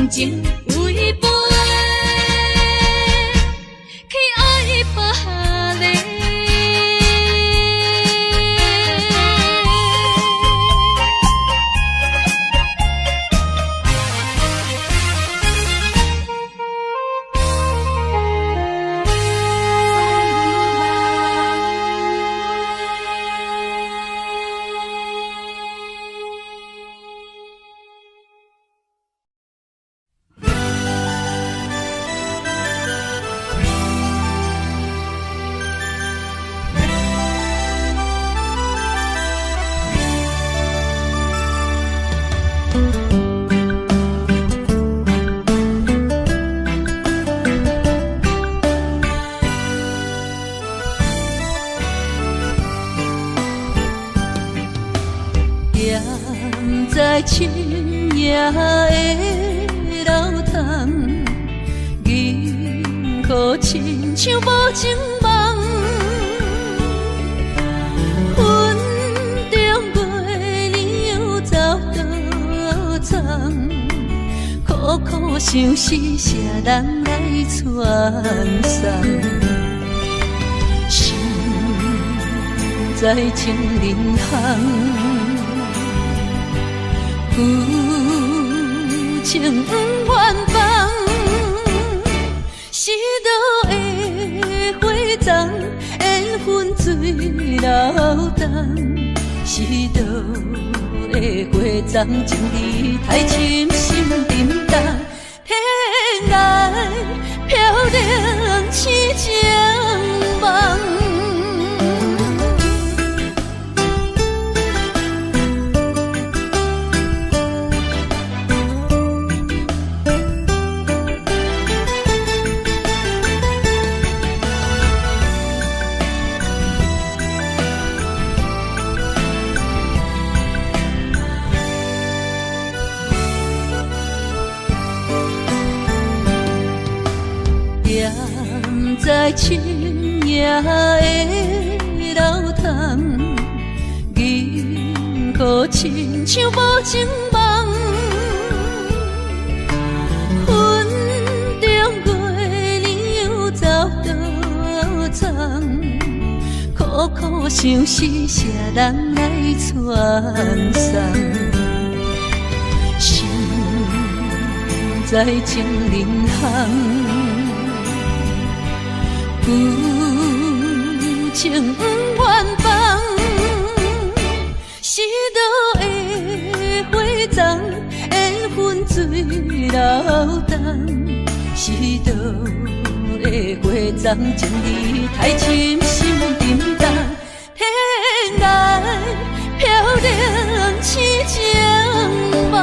情违背，去爱别离。在深夜的楼窗，银河亲像无情梦，云中月亮走倒藏，苦苦相思谁人来传送？心在情人行。旧情不愿放，是倒的花丛，缘分水流动，是倒的花丛，情意太深，心沉重，天涯飘零痴情梦。在深夜的楼窗，银河亲像无情梦，云中月亮走倒藏，苦苦相思谁人来传送？心在情人行。旧情不愿放，是倒的花丛，缘分水流动，是倒的花丛，情意太深，心沉重，天涯飘零痴情梦。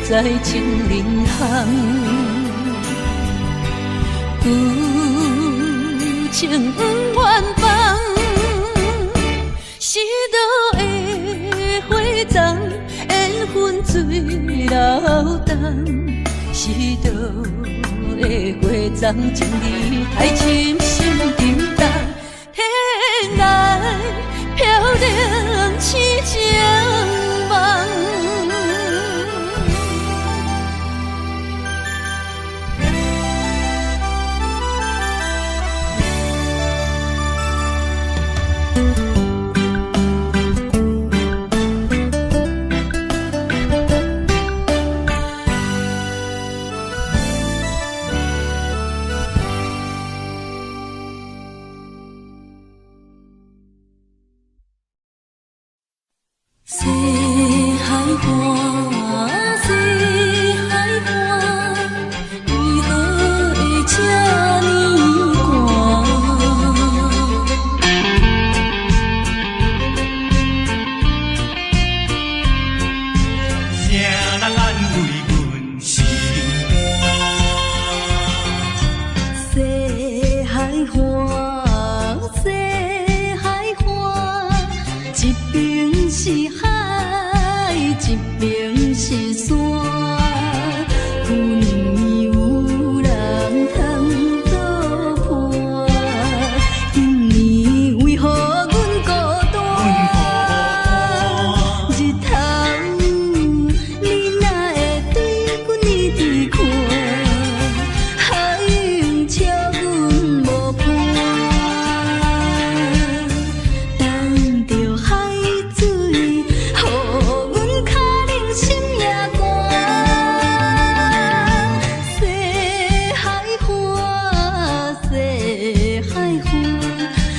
在情人行，旧情不愿放，是倒的花丛，缘分水流动，是倒的花丛，情意太深，心沉重，天涯飘零痴情梦。西海岸，西海岸，为何会这呢寒？谁人安慰阮心肝？花，西海花，一边是海，一边是山。旧年有人通作伴，今年为何阮孤单？日头你哪会对阮呢伫看？海涌笑阮无伴，等着海水，予阮脚冷心也寒。西海花，西海花，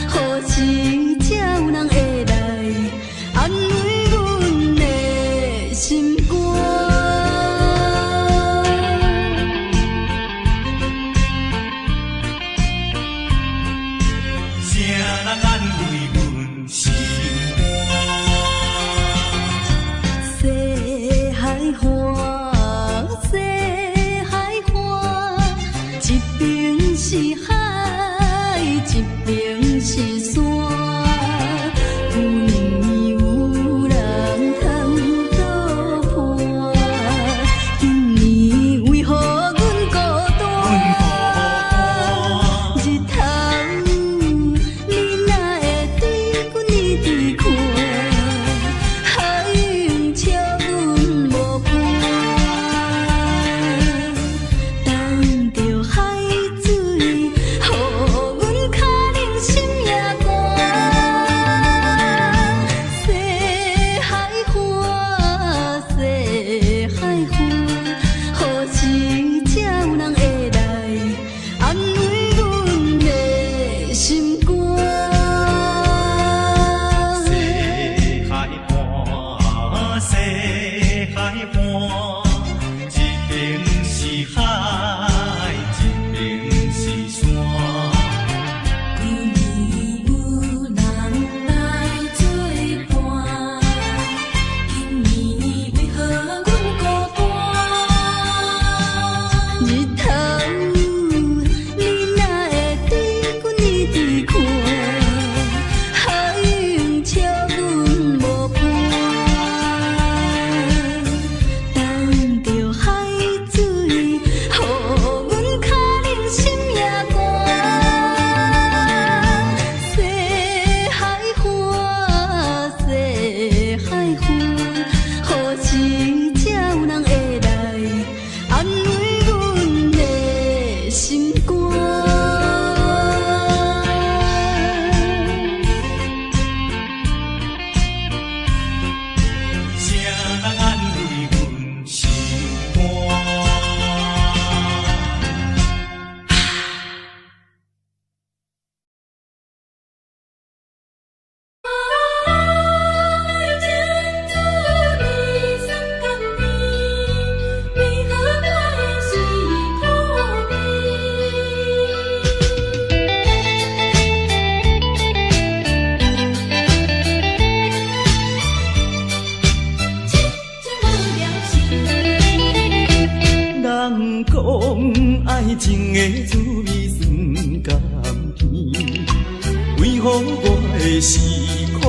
何时才有人会来安慰阮的心肝？谁人安慰阮心西海花，西海花，一边是海，一边是山。旧年有人通作伴，今年为何阮孤单？日头你哪会对阮呢伫看？海涌笑阮无伴，等着海水，予阮脚冷心也寒。西海花，西海花，何时才有人会来安慰阮的心肝？西海岸，西海岸，一边是海，一边是山。旧年有人来作伴，今年为何阮孤单？日头你哪会对阮呢伫看？海涌笑阮无伴，等着海水，予阮脚冷心也寒。西海花，西海花，何时才有人会来安慰阮的心肝？谁人安慰阮心肝？人讲爱情的滋味酸甘甜，为何我的是苦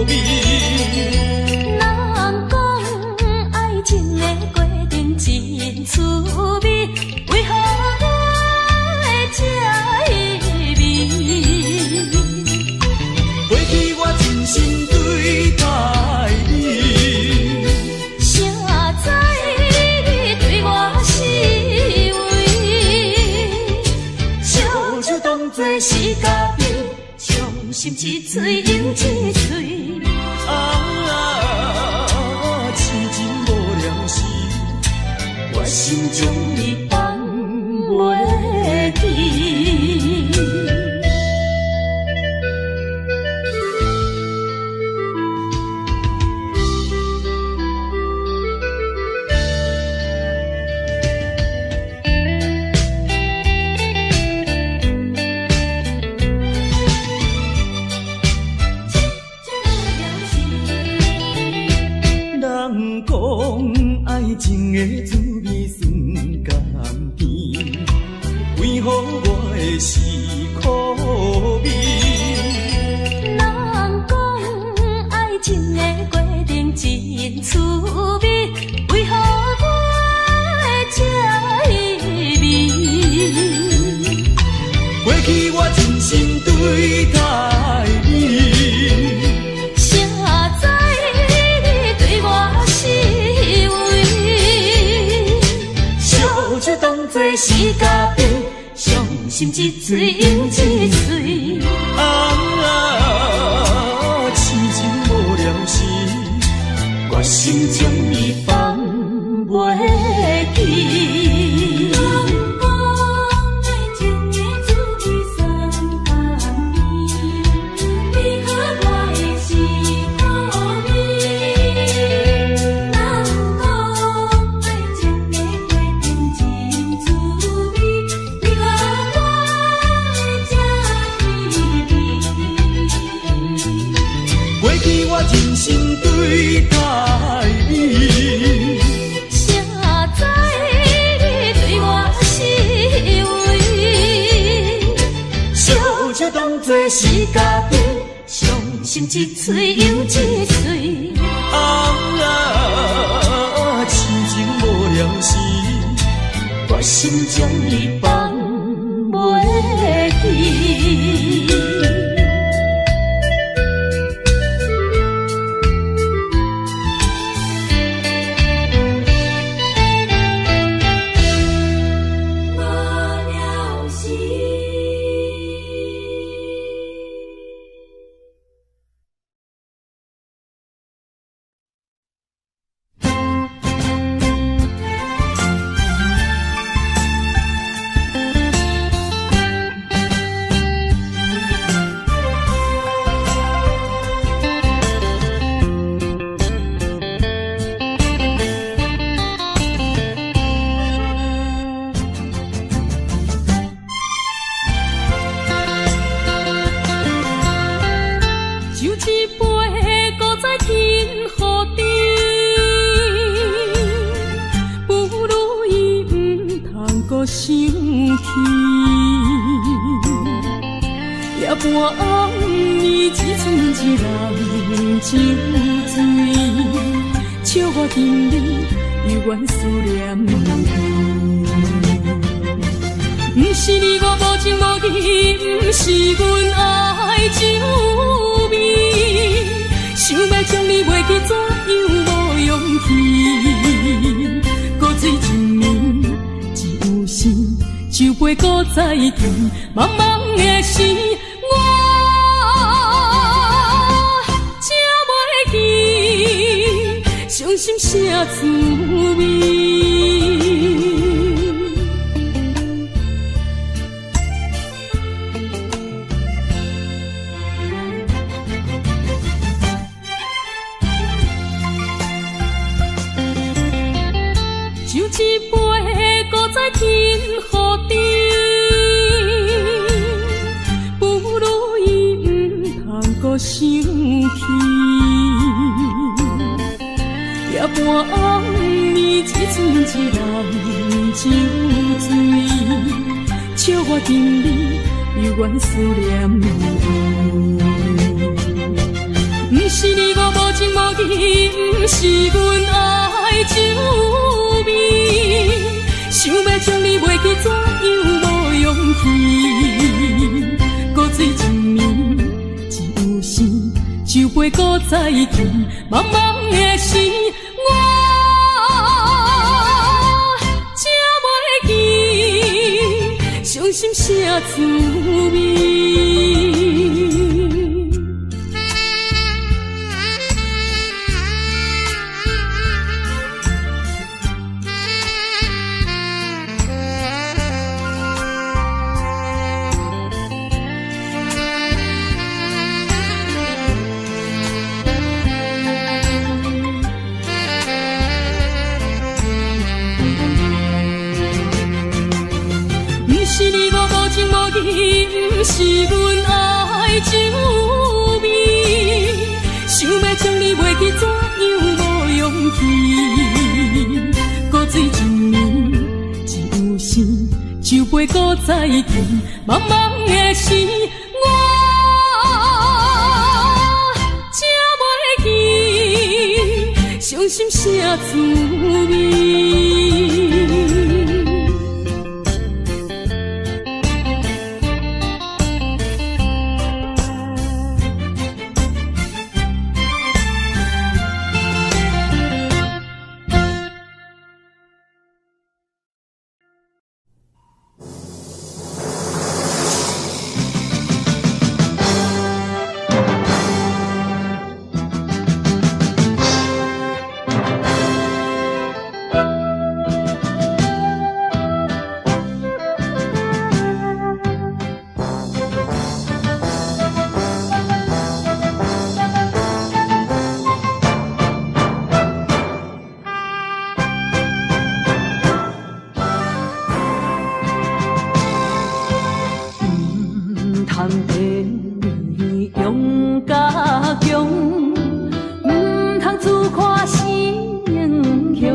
味？人讲爱情的过程真趣味，为何我会这意味？过去我真心对待你，谁知你对我是为？笑就当作是假意，伤心一嘴饮一嘴。痴情无了时，我心中你放袂记。人讲爱情的滋味酸甘甜，为何我的记我真心对待你。谁知你对我是为，烧酒当作是咖啡，伤心一醉又一醉。痴情无了时，我心将你放袂记。真心对待你，谁知你对我是为，烧酒当作是咖啡，伤心一醉又一醉。痴情无了时，我心将你放袂记。茫茫的时，我才袂记伤心啥滋味。就一杯搁再添予你。想起，夜半暗暝，一寸一人酒醉，笑我今日犹原思念你。不是你我无情无义，不是阮爱酒味，想要将你袂记，怎样无勇气？搁醉一暝。酒杯搁再添，茫茫的时，我才袂记伤心啥滋味。不是阮爱酒味，想要将你袂记，怎样无勇气？搁醉一暝，一时酒杯搁再添，茫茫的时，我才袂记伤心啥滋味。通地用甲强，唔通自看成雄。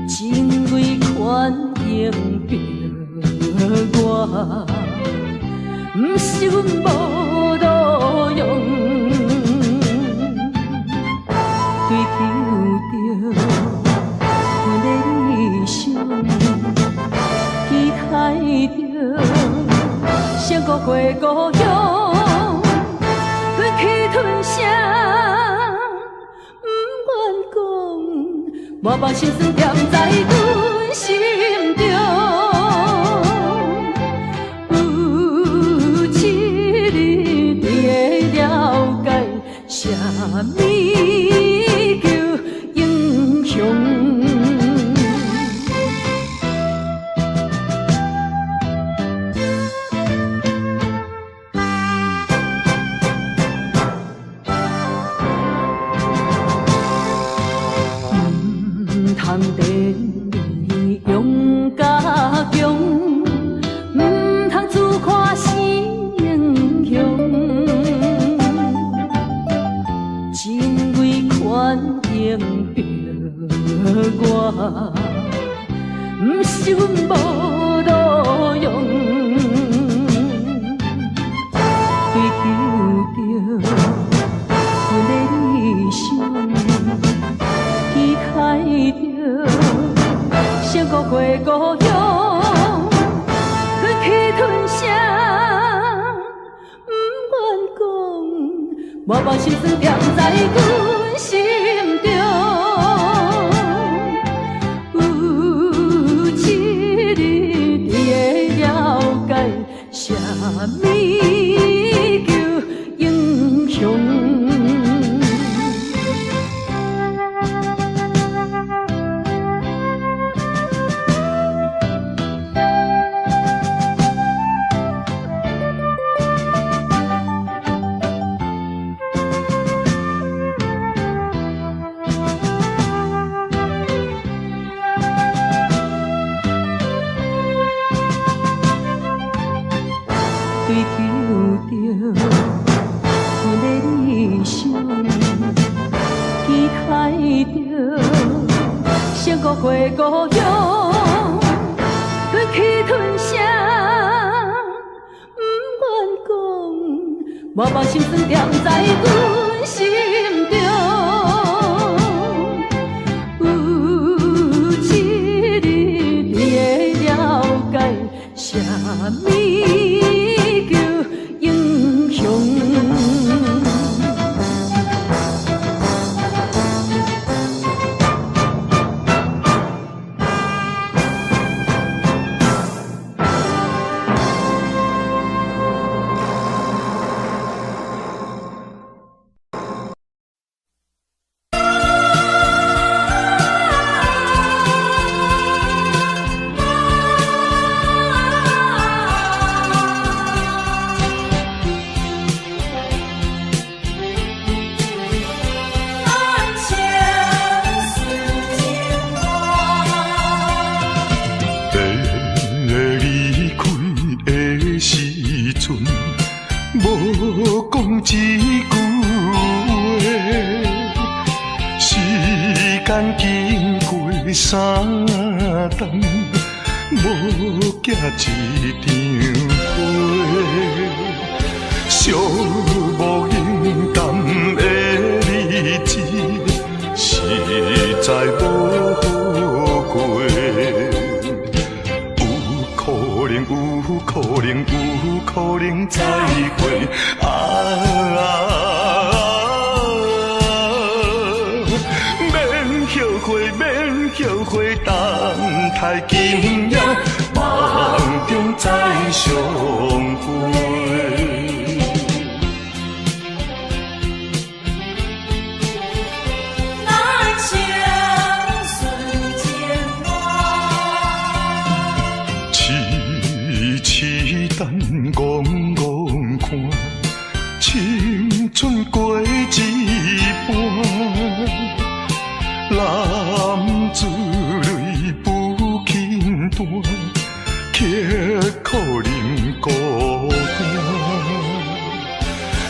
情为权应着我，唔是阮无路用。追求着阮的理想，期待着成故过故乡，吞去吞声，不愿讲，我把心酸踮在阮心中。有一日你会了解，啥物叫英雄。通地用甲强，唔通自看成雄。情为权应着我，唔是阮无路用。追求着阮的理想，期待着成故过故乡，吞去吞声，不愿讲，我把心酸踮在阮心中。有一日你会了解，啥物叫英雄。追求着阮的理想，期待着成故过故乡，吞去吞声，不愿讲，我把心酸踮在阮心中。有一日你会了解，啥物叫英雄。无讲一句话，时间经过3冬，无寄一张花，寂无影淡的日子，实在无好过。有可能再会免后悔，等待今夜梦中再相会。等戆看，青春过一半，男子泪不轻弹，可能孤单，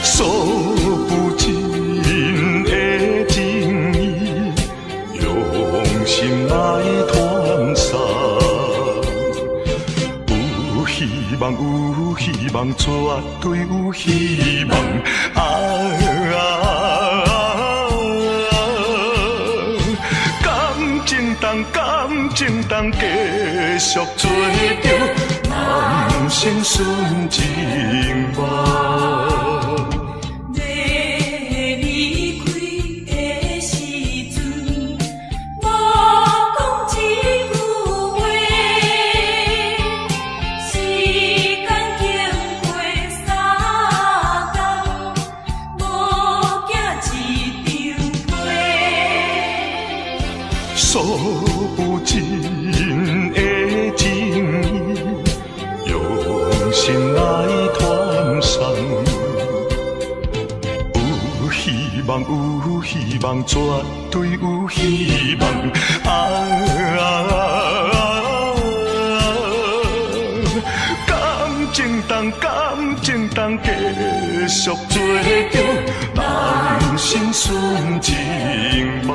数不尽的情意，用心来传送。有希望，有希望，绝对有希望。感情当继续做着人生顺情梦。数不尽的情意，用心来传送。有希望，有希望，绝对有希望。感情当继续做着人生顺情梦。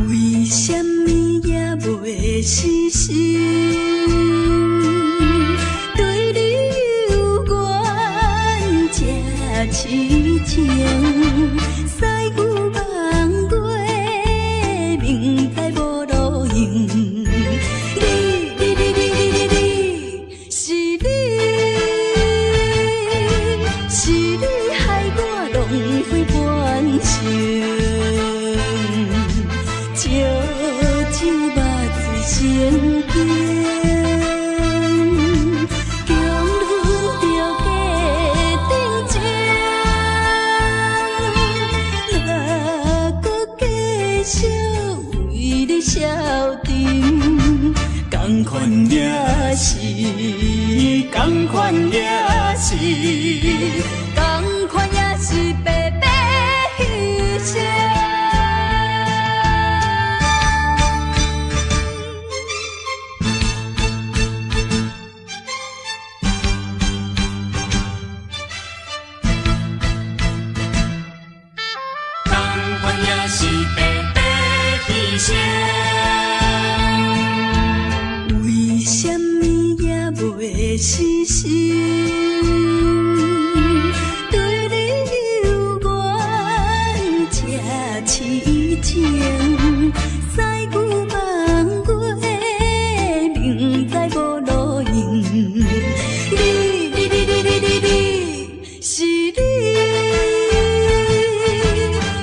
为什么也袂死心？对你有缘这痴情，西牛望过，明知无路用。同款也是，同款也是，同款也是白白牺牲。同款也是白白牺牲。袂死心，对你有缘这痴情，西牛望过，明知无路用。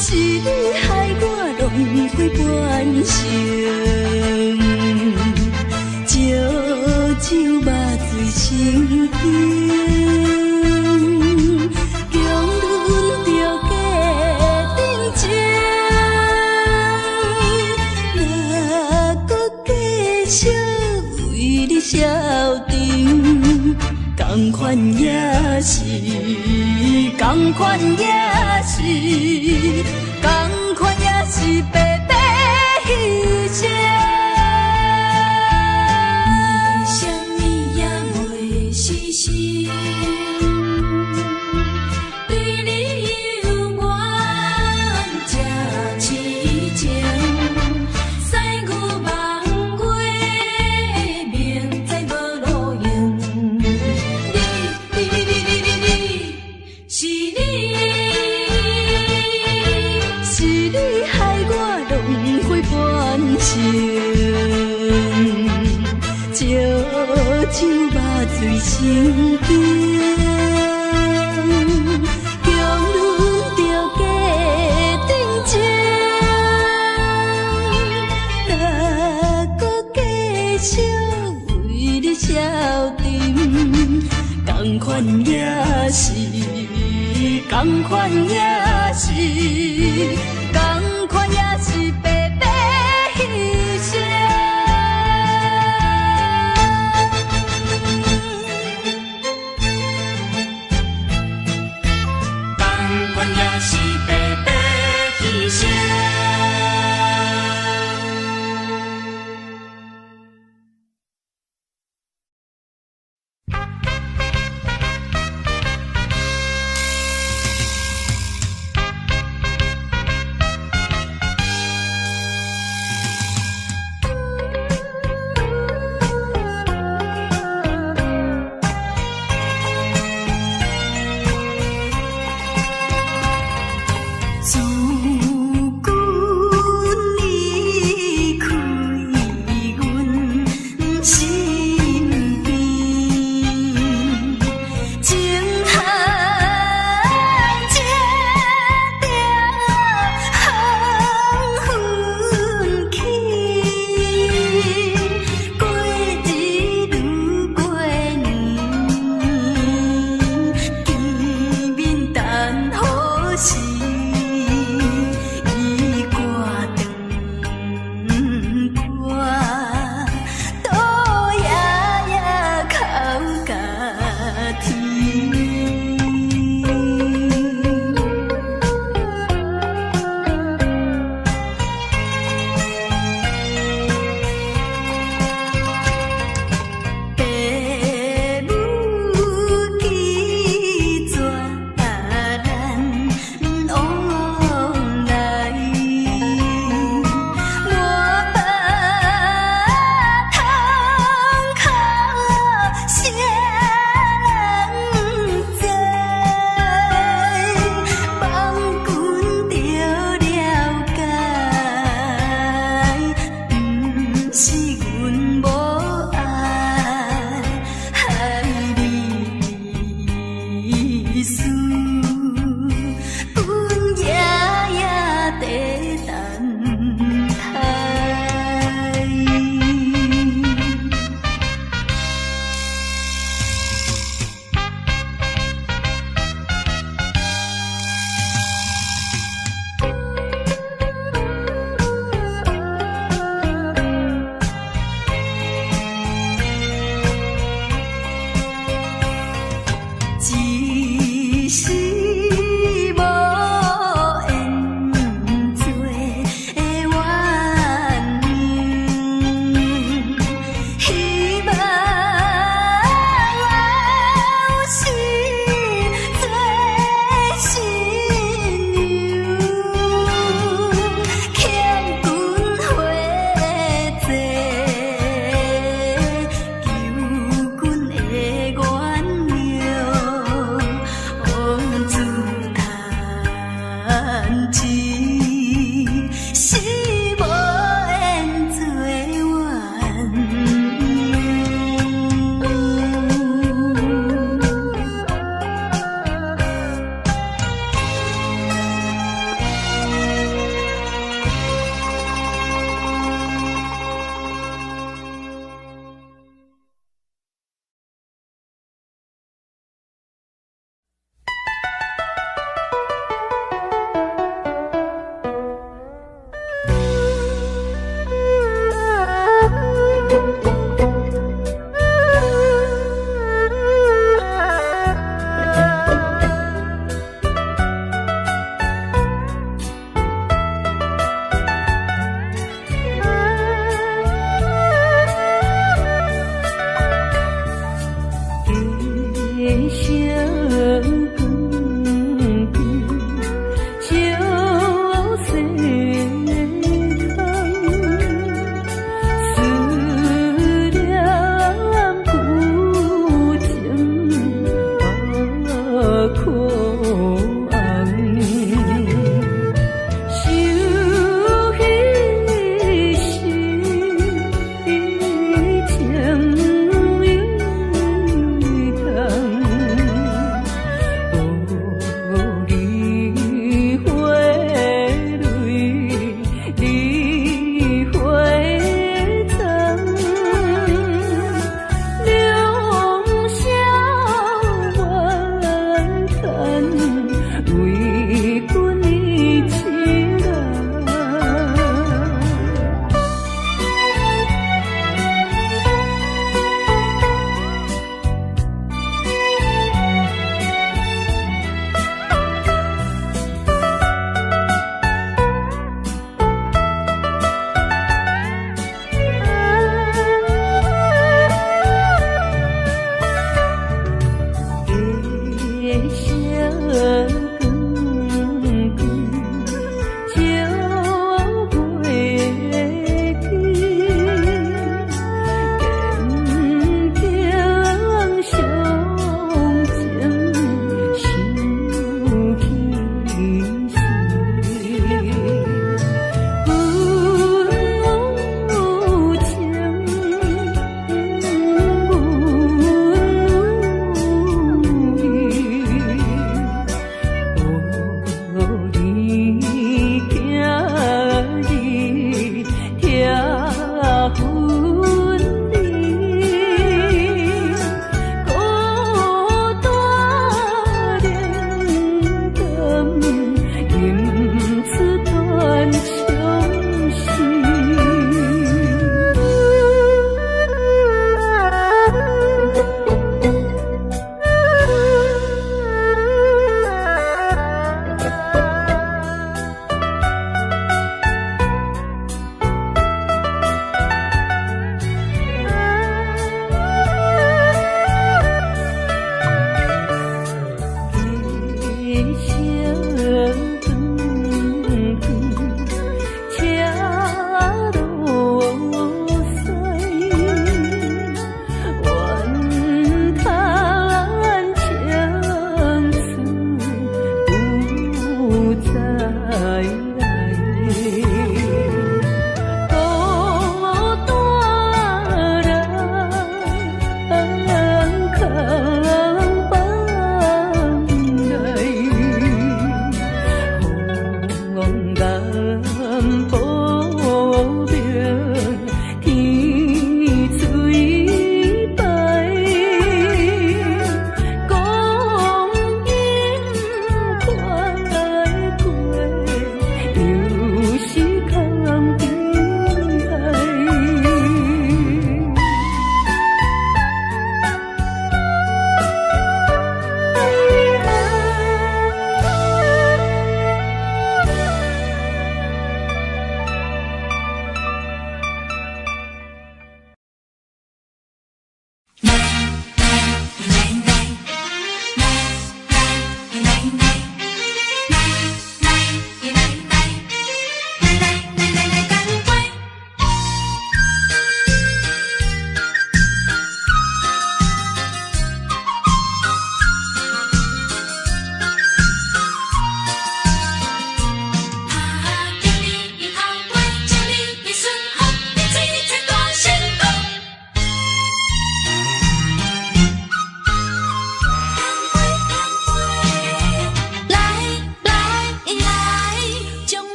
是你害我浪费半生。酒肉醉心惊，强忍着假定情，若搁继续为你消沉，同款也是，同款也是，同款也是白白牺牲。对你有缘这痴情，西牛望过，明知无路用。你，是你。水成冰，强忍着假定情，哪搁继续为你消沉？同款也是，同款也是，同款也是白白牺牲。同款也是白白牺牲。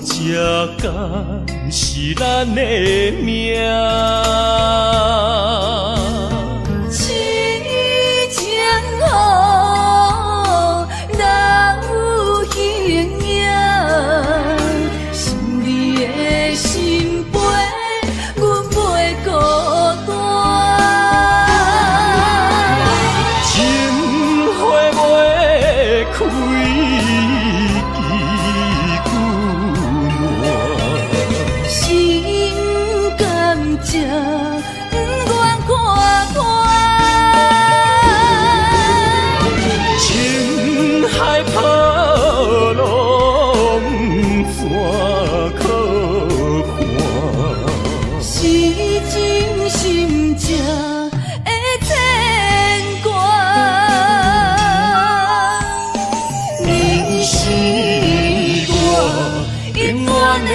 这敢是咱的命？痴情雨，哪有形影？想你的心陪，阮袂孤单。情花袂开。这不愿看看，情海波浪怎可看？是真心正的牵挂。你是我永远的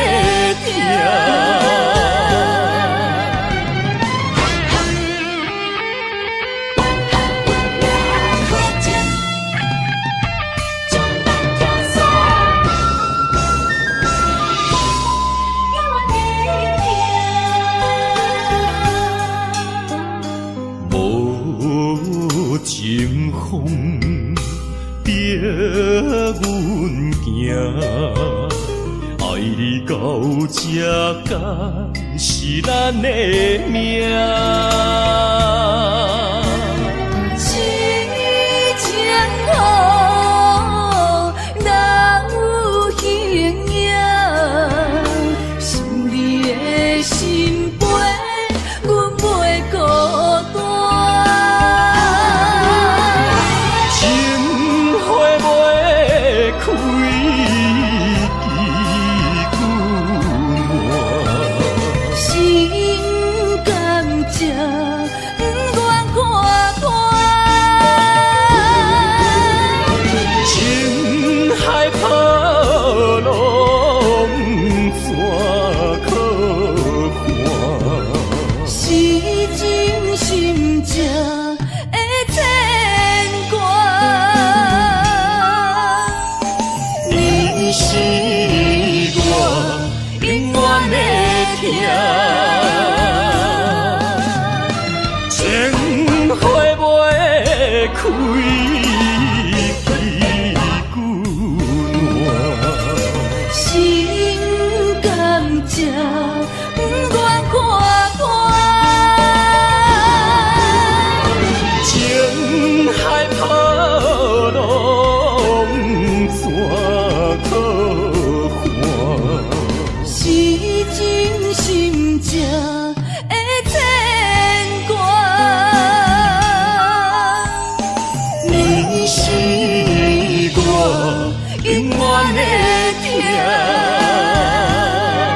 疼。情风逼阮行，爱你到这敢是咱的命？痴情雨，哪有形影？想你的心陪，阮袂孤单。开心甘这不愿看看，情海波浪怎可看？是真心正的牵挂。你是我永远的疼。情花袂开，心甘这不愿看看，情海波浪怎可看？是真心正的牵挂。你是我永远的疼。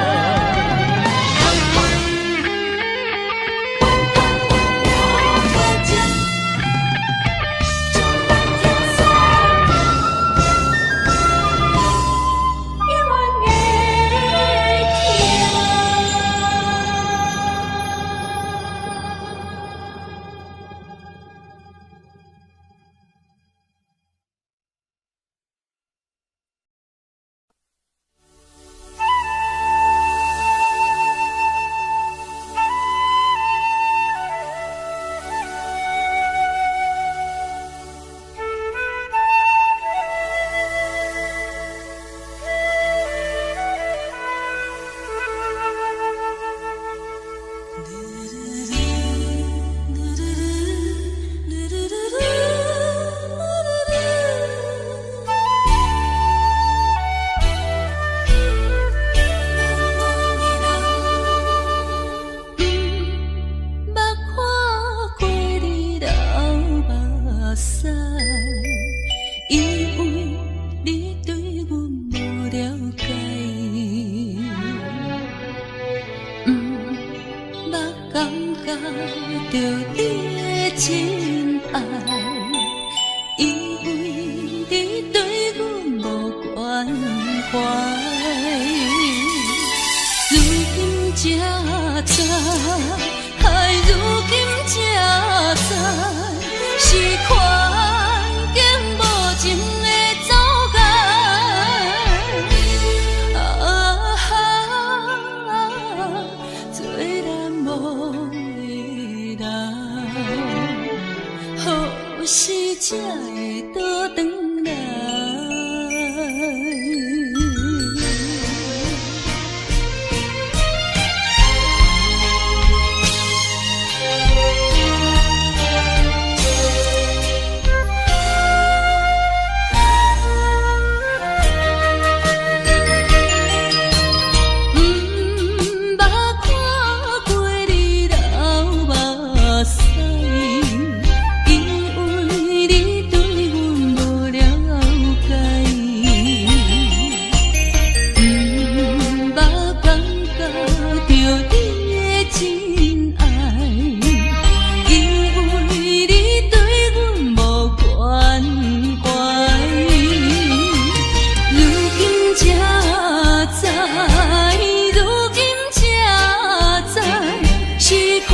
环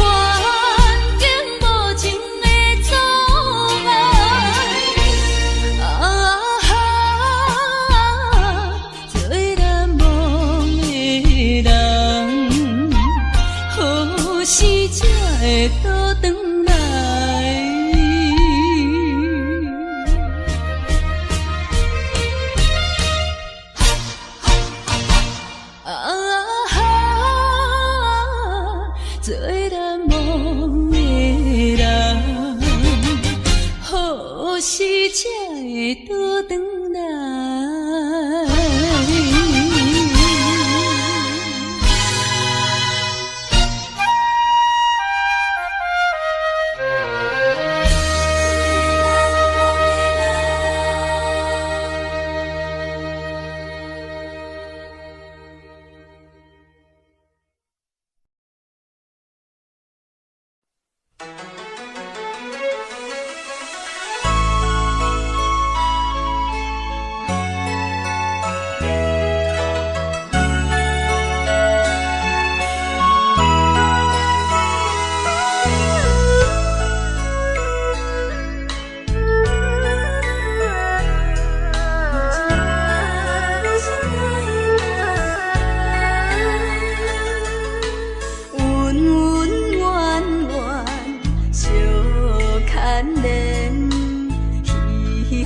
境无情的阻碍，做难忘的人，何时才会倒转来？做难忘的人，何时才会倒转来？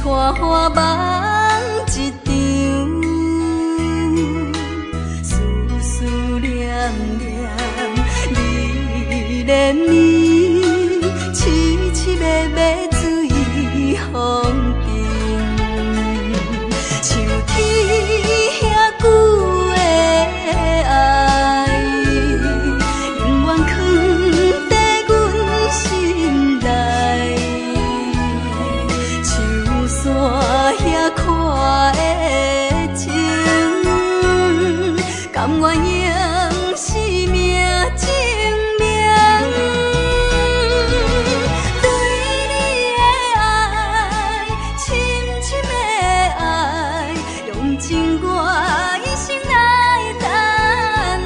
花花梦一场，思思念念，你恋你，凄凄密密水风中，像天遐久的爱，永远藏在阮心内。山遐看的情，甘愿用生命证明，对你的爱，深深的爱，用情我一生来等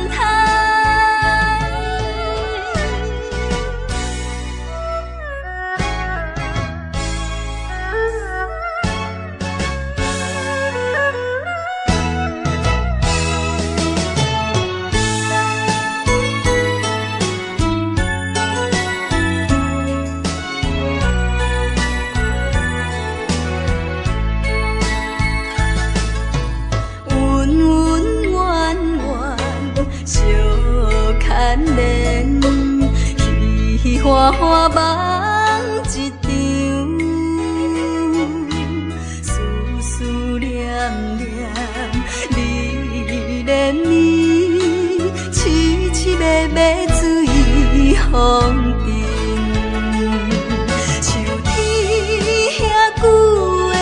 待。花花梦一场，思思念念，你恋你，凄凄密密水风中，像天遐久的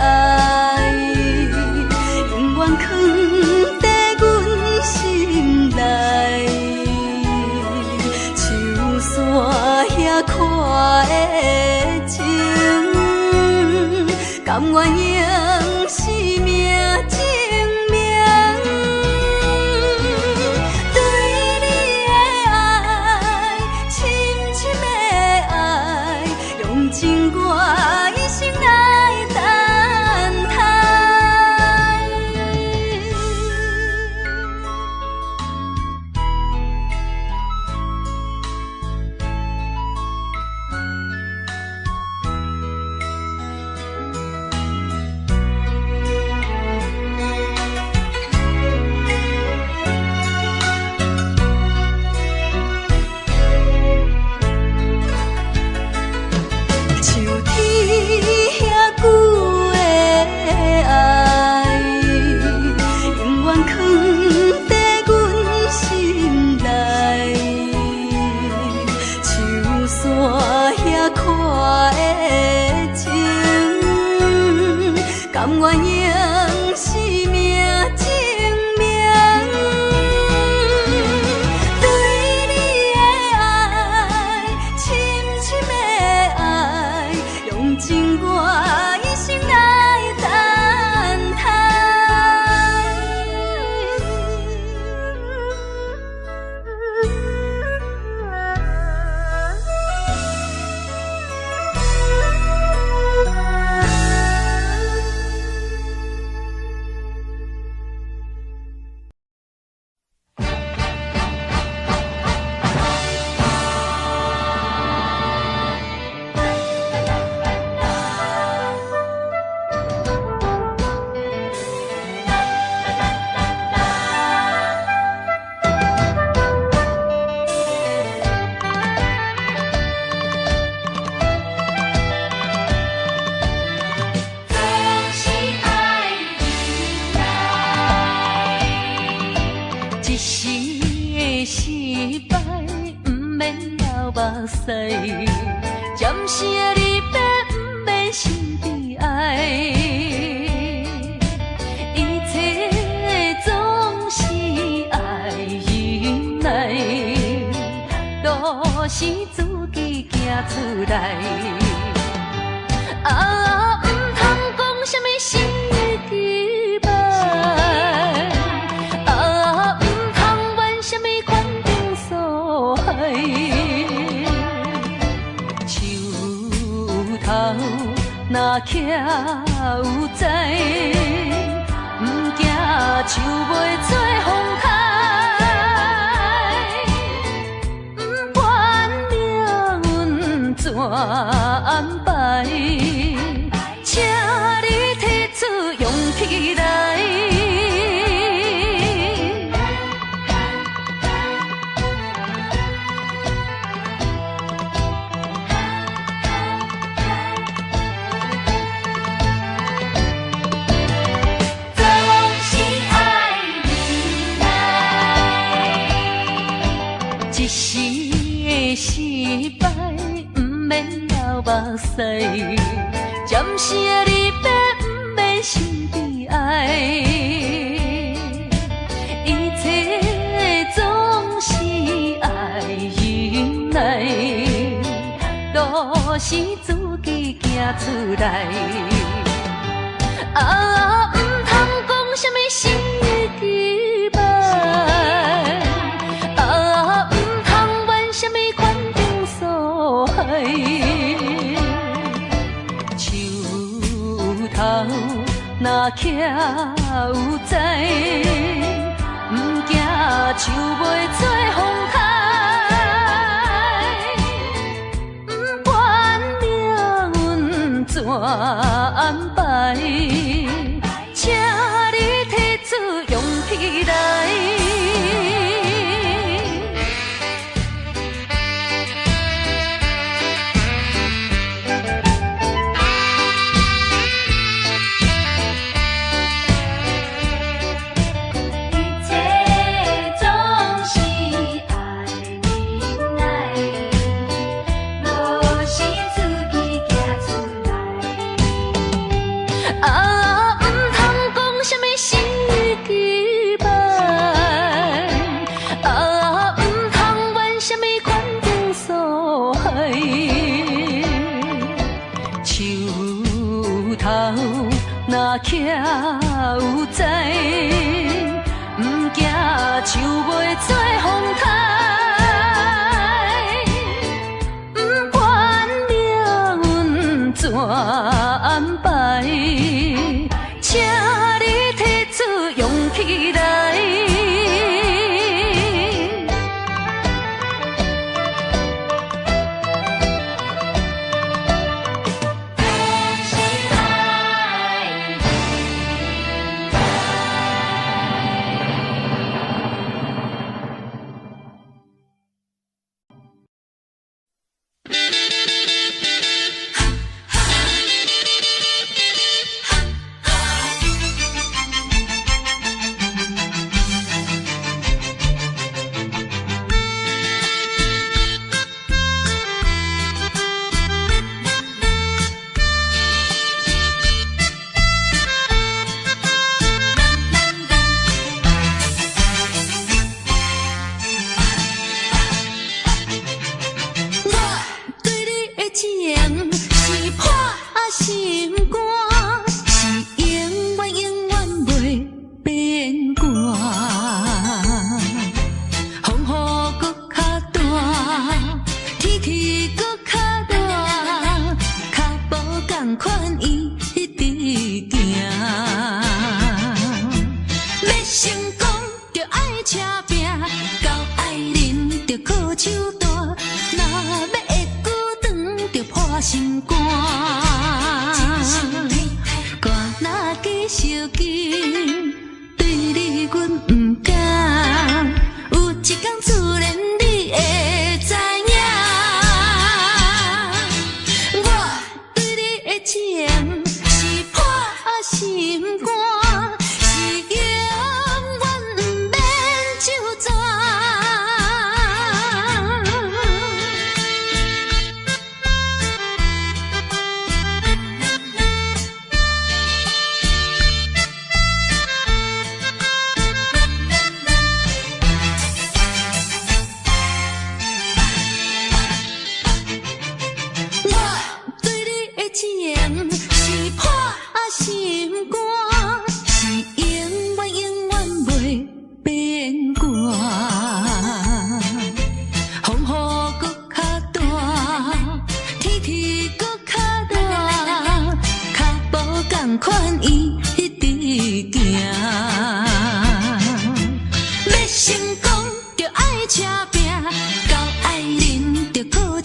爱，永远藏在阮心内。山遐看的情，甘愿用生命证明，对你的爱，深深的爱，用情我一生来等待。免流目屎，暂时的离别不免心悲哀，一切总是爱忍耐，都是自己行出来。啊，唔通讲什么心的期望，啊，唔通怨什么款定所害。树头若徛有在，唔惊树袂做风台，唔管命运怎安排。请你提出勇气来，总是爱忍耐，一时的失败，不免流目屎。暂时的离别，不免心悲哀，一切总是爱忍耐，都是自己行出来。啊，唔通讲什么心的期望，啊，唔通怨什么款定所害。头若徛有在，唔惊树袂做风台，唔管命运怎安排，请你提出勇气来。若徛有在，唔惊树袂做风台，唔管命运怎安排，请你提出勇气来。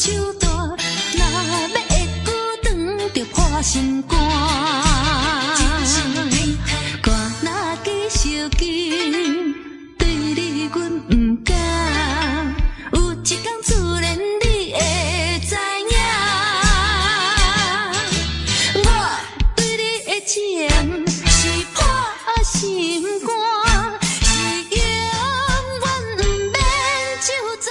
手大，若要会孤单，着破心肝。歌若继续紧，对你阮不敢。有一天自然你会知影，我对你的情是破心肝，是永远不免就全。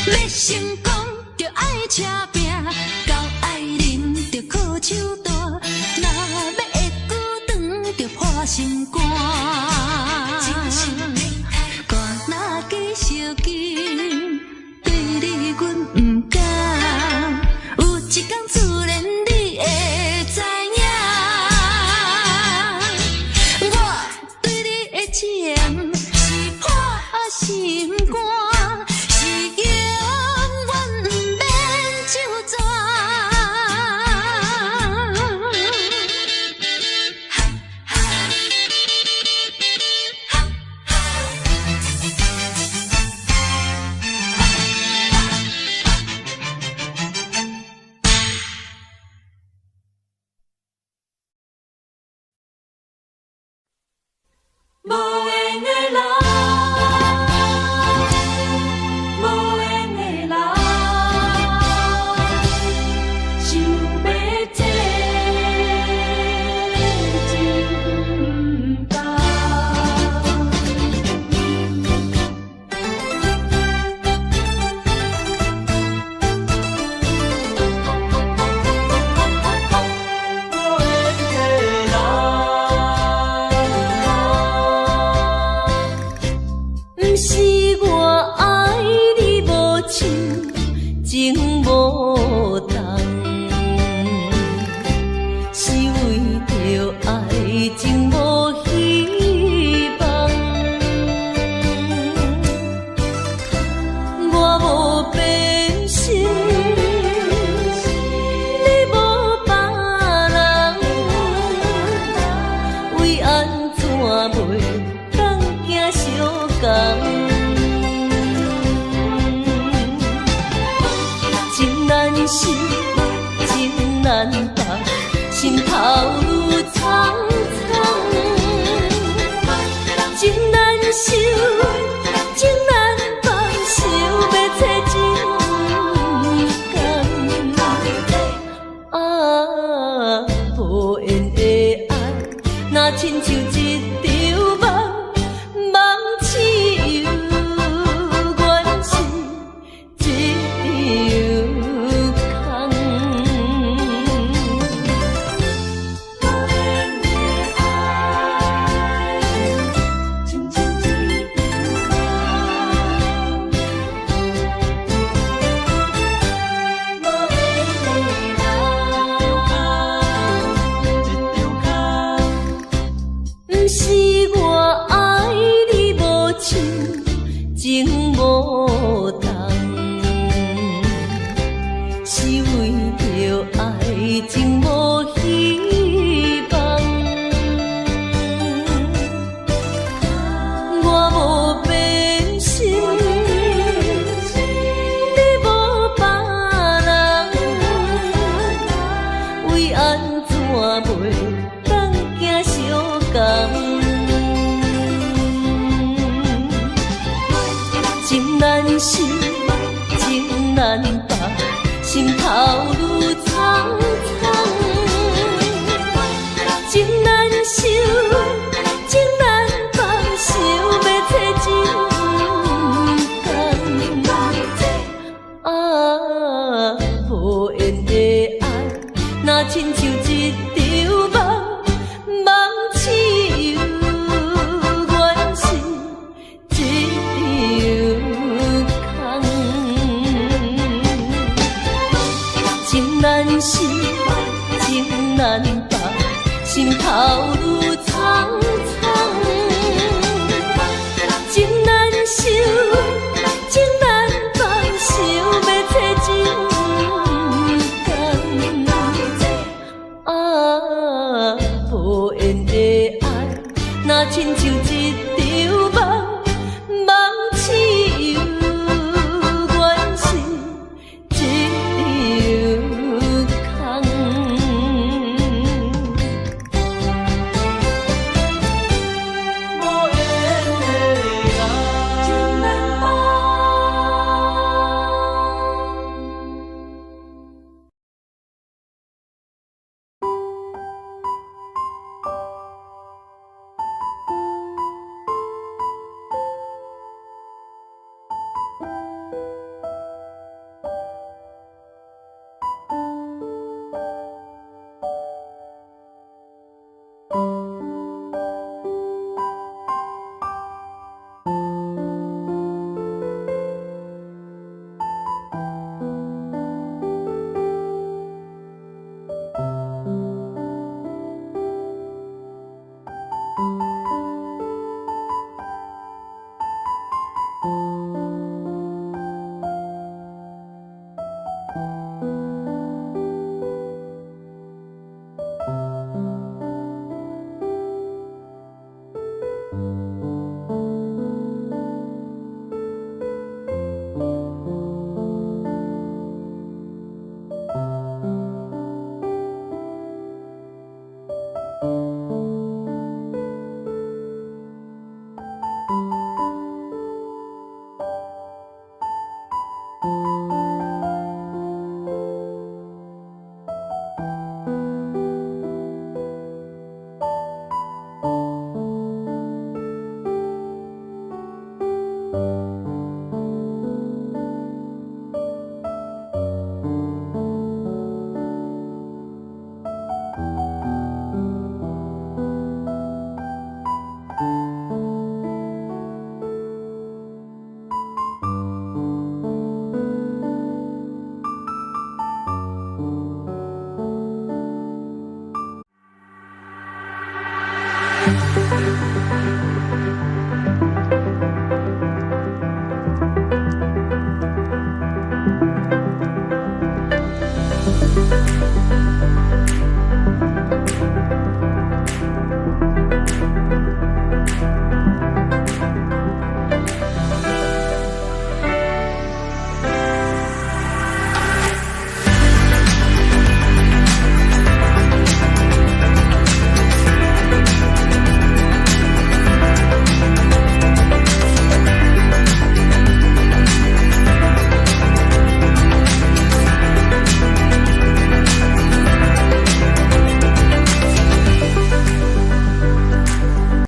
要成功着爱车拼，到爱人着靠手大，若要会孤单着破心肝。歌若继续紧，对你阮不敢。有一天自然你会知影，我对你的情是破心肝，是永远不免就全。无缘的人，无缘的人，想要这真不不是我爱你无情，情无重，是为着爱情无希望。我无变心，你无别人，为安怎袂当行相共？情难舍，情难放，心头愈苍苍。情难收，情难放，想要找真感。啊，无缘的爱，若亲像一场梦，梦痴又原是一场空。无缘的爱，亲像一场梦，无缘的人，不是我爱你无情，情无重，是为着爱情无希望。我无变心，你无别人，为安怎袂当行相共？情难舍，情难放，心头愈苍苍。情难收，情难放，想要找真感。啊，无缘的爱，若亲像一场梦，梦痴又原是一场空。情难舍，情难放，心头愈苍苍。情难收，情难放，想要找真我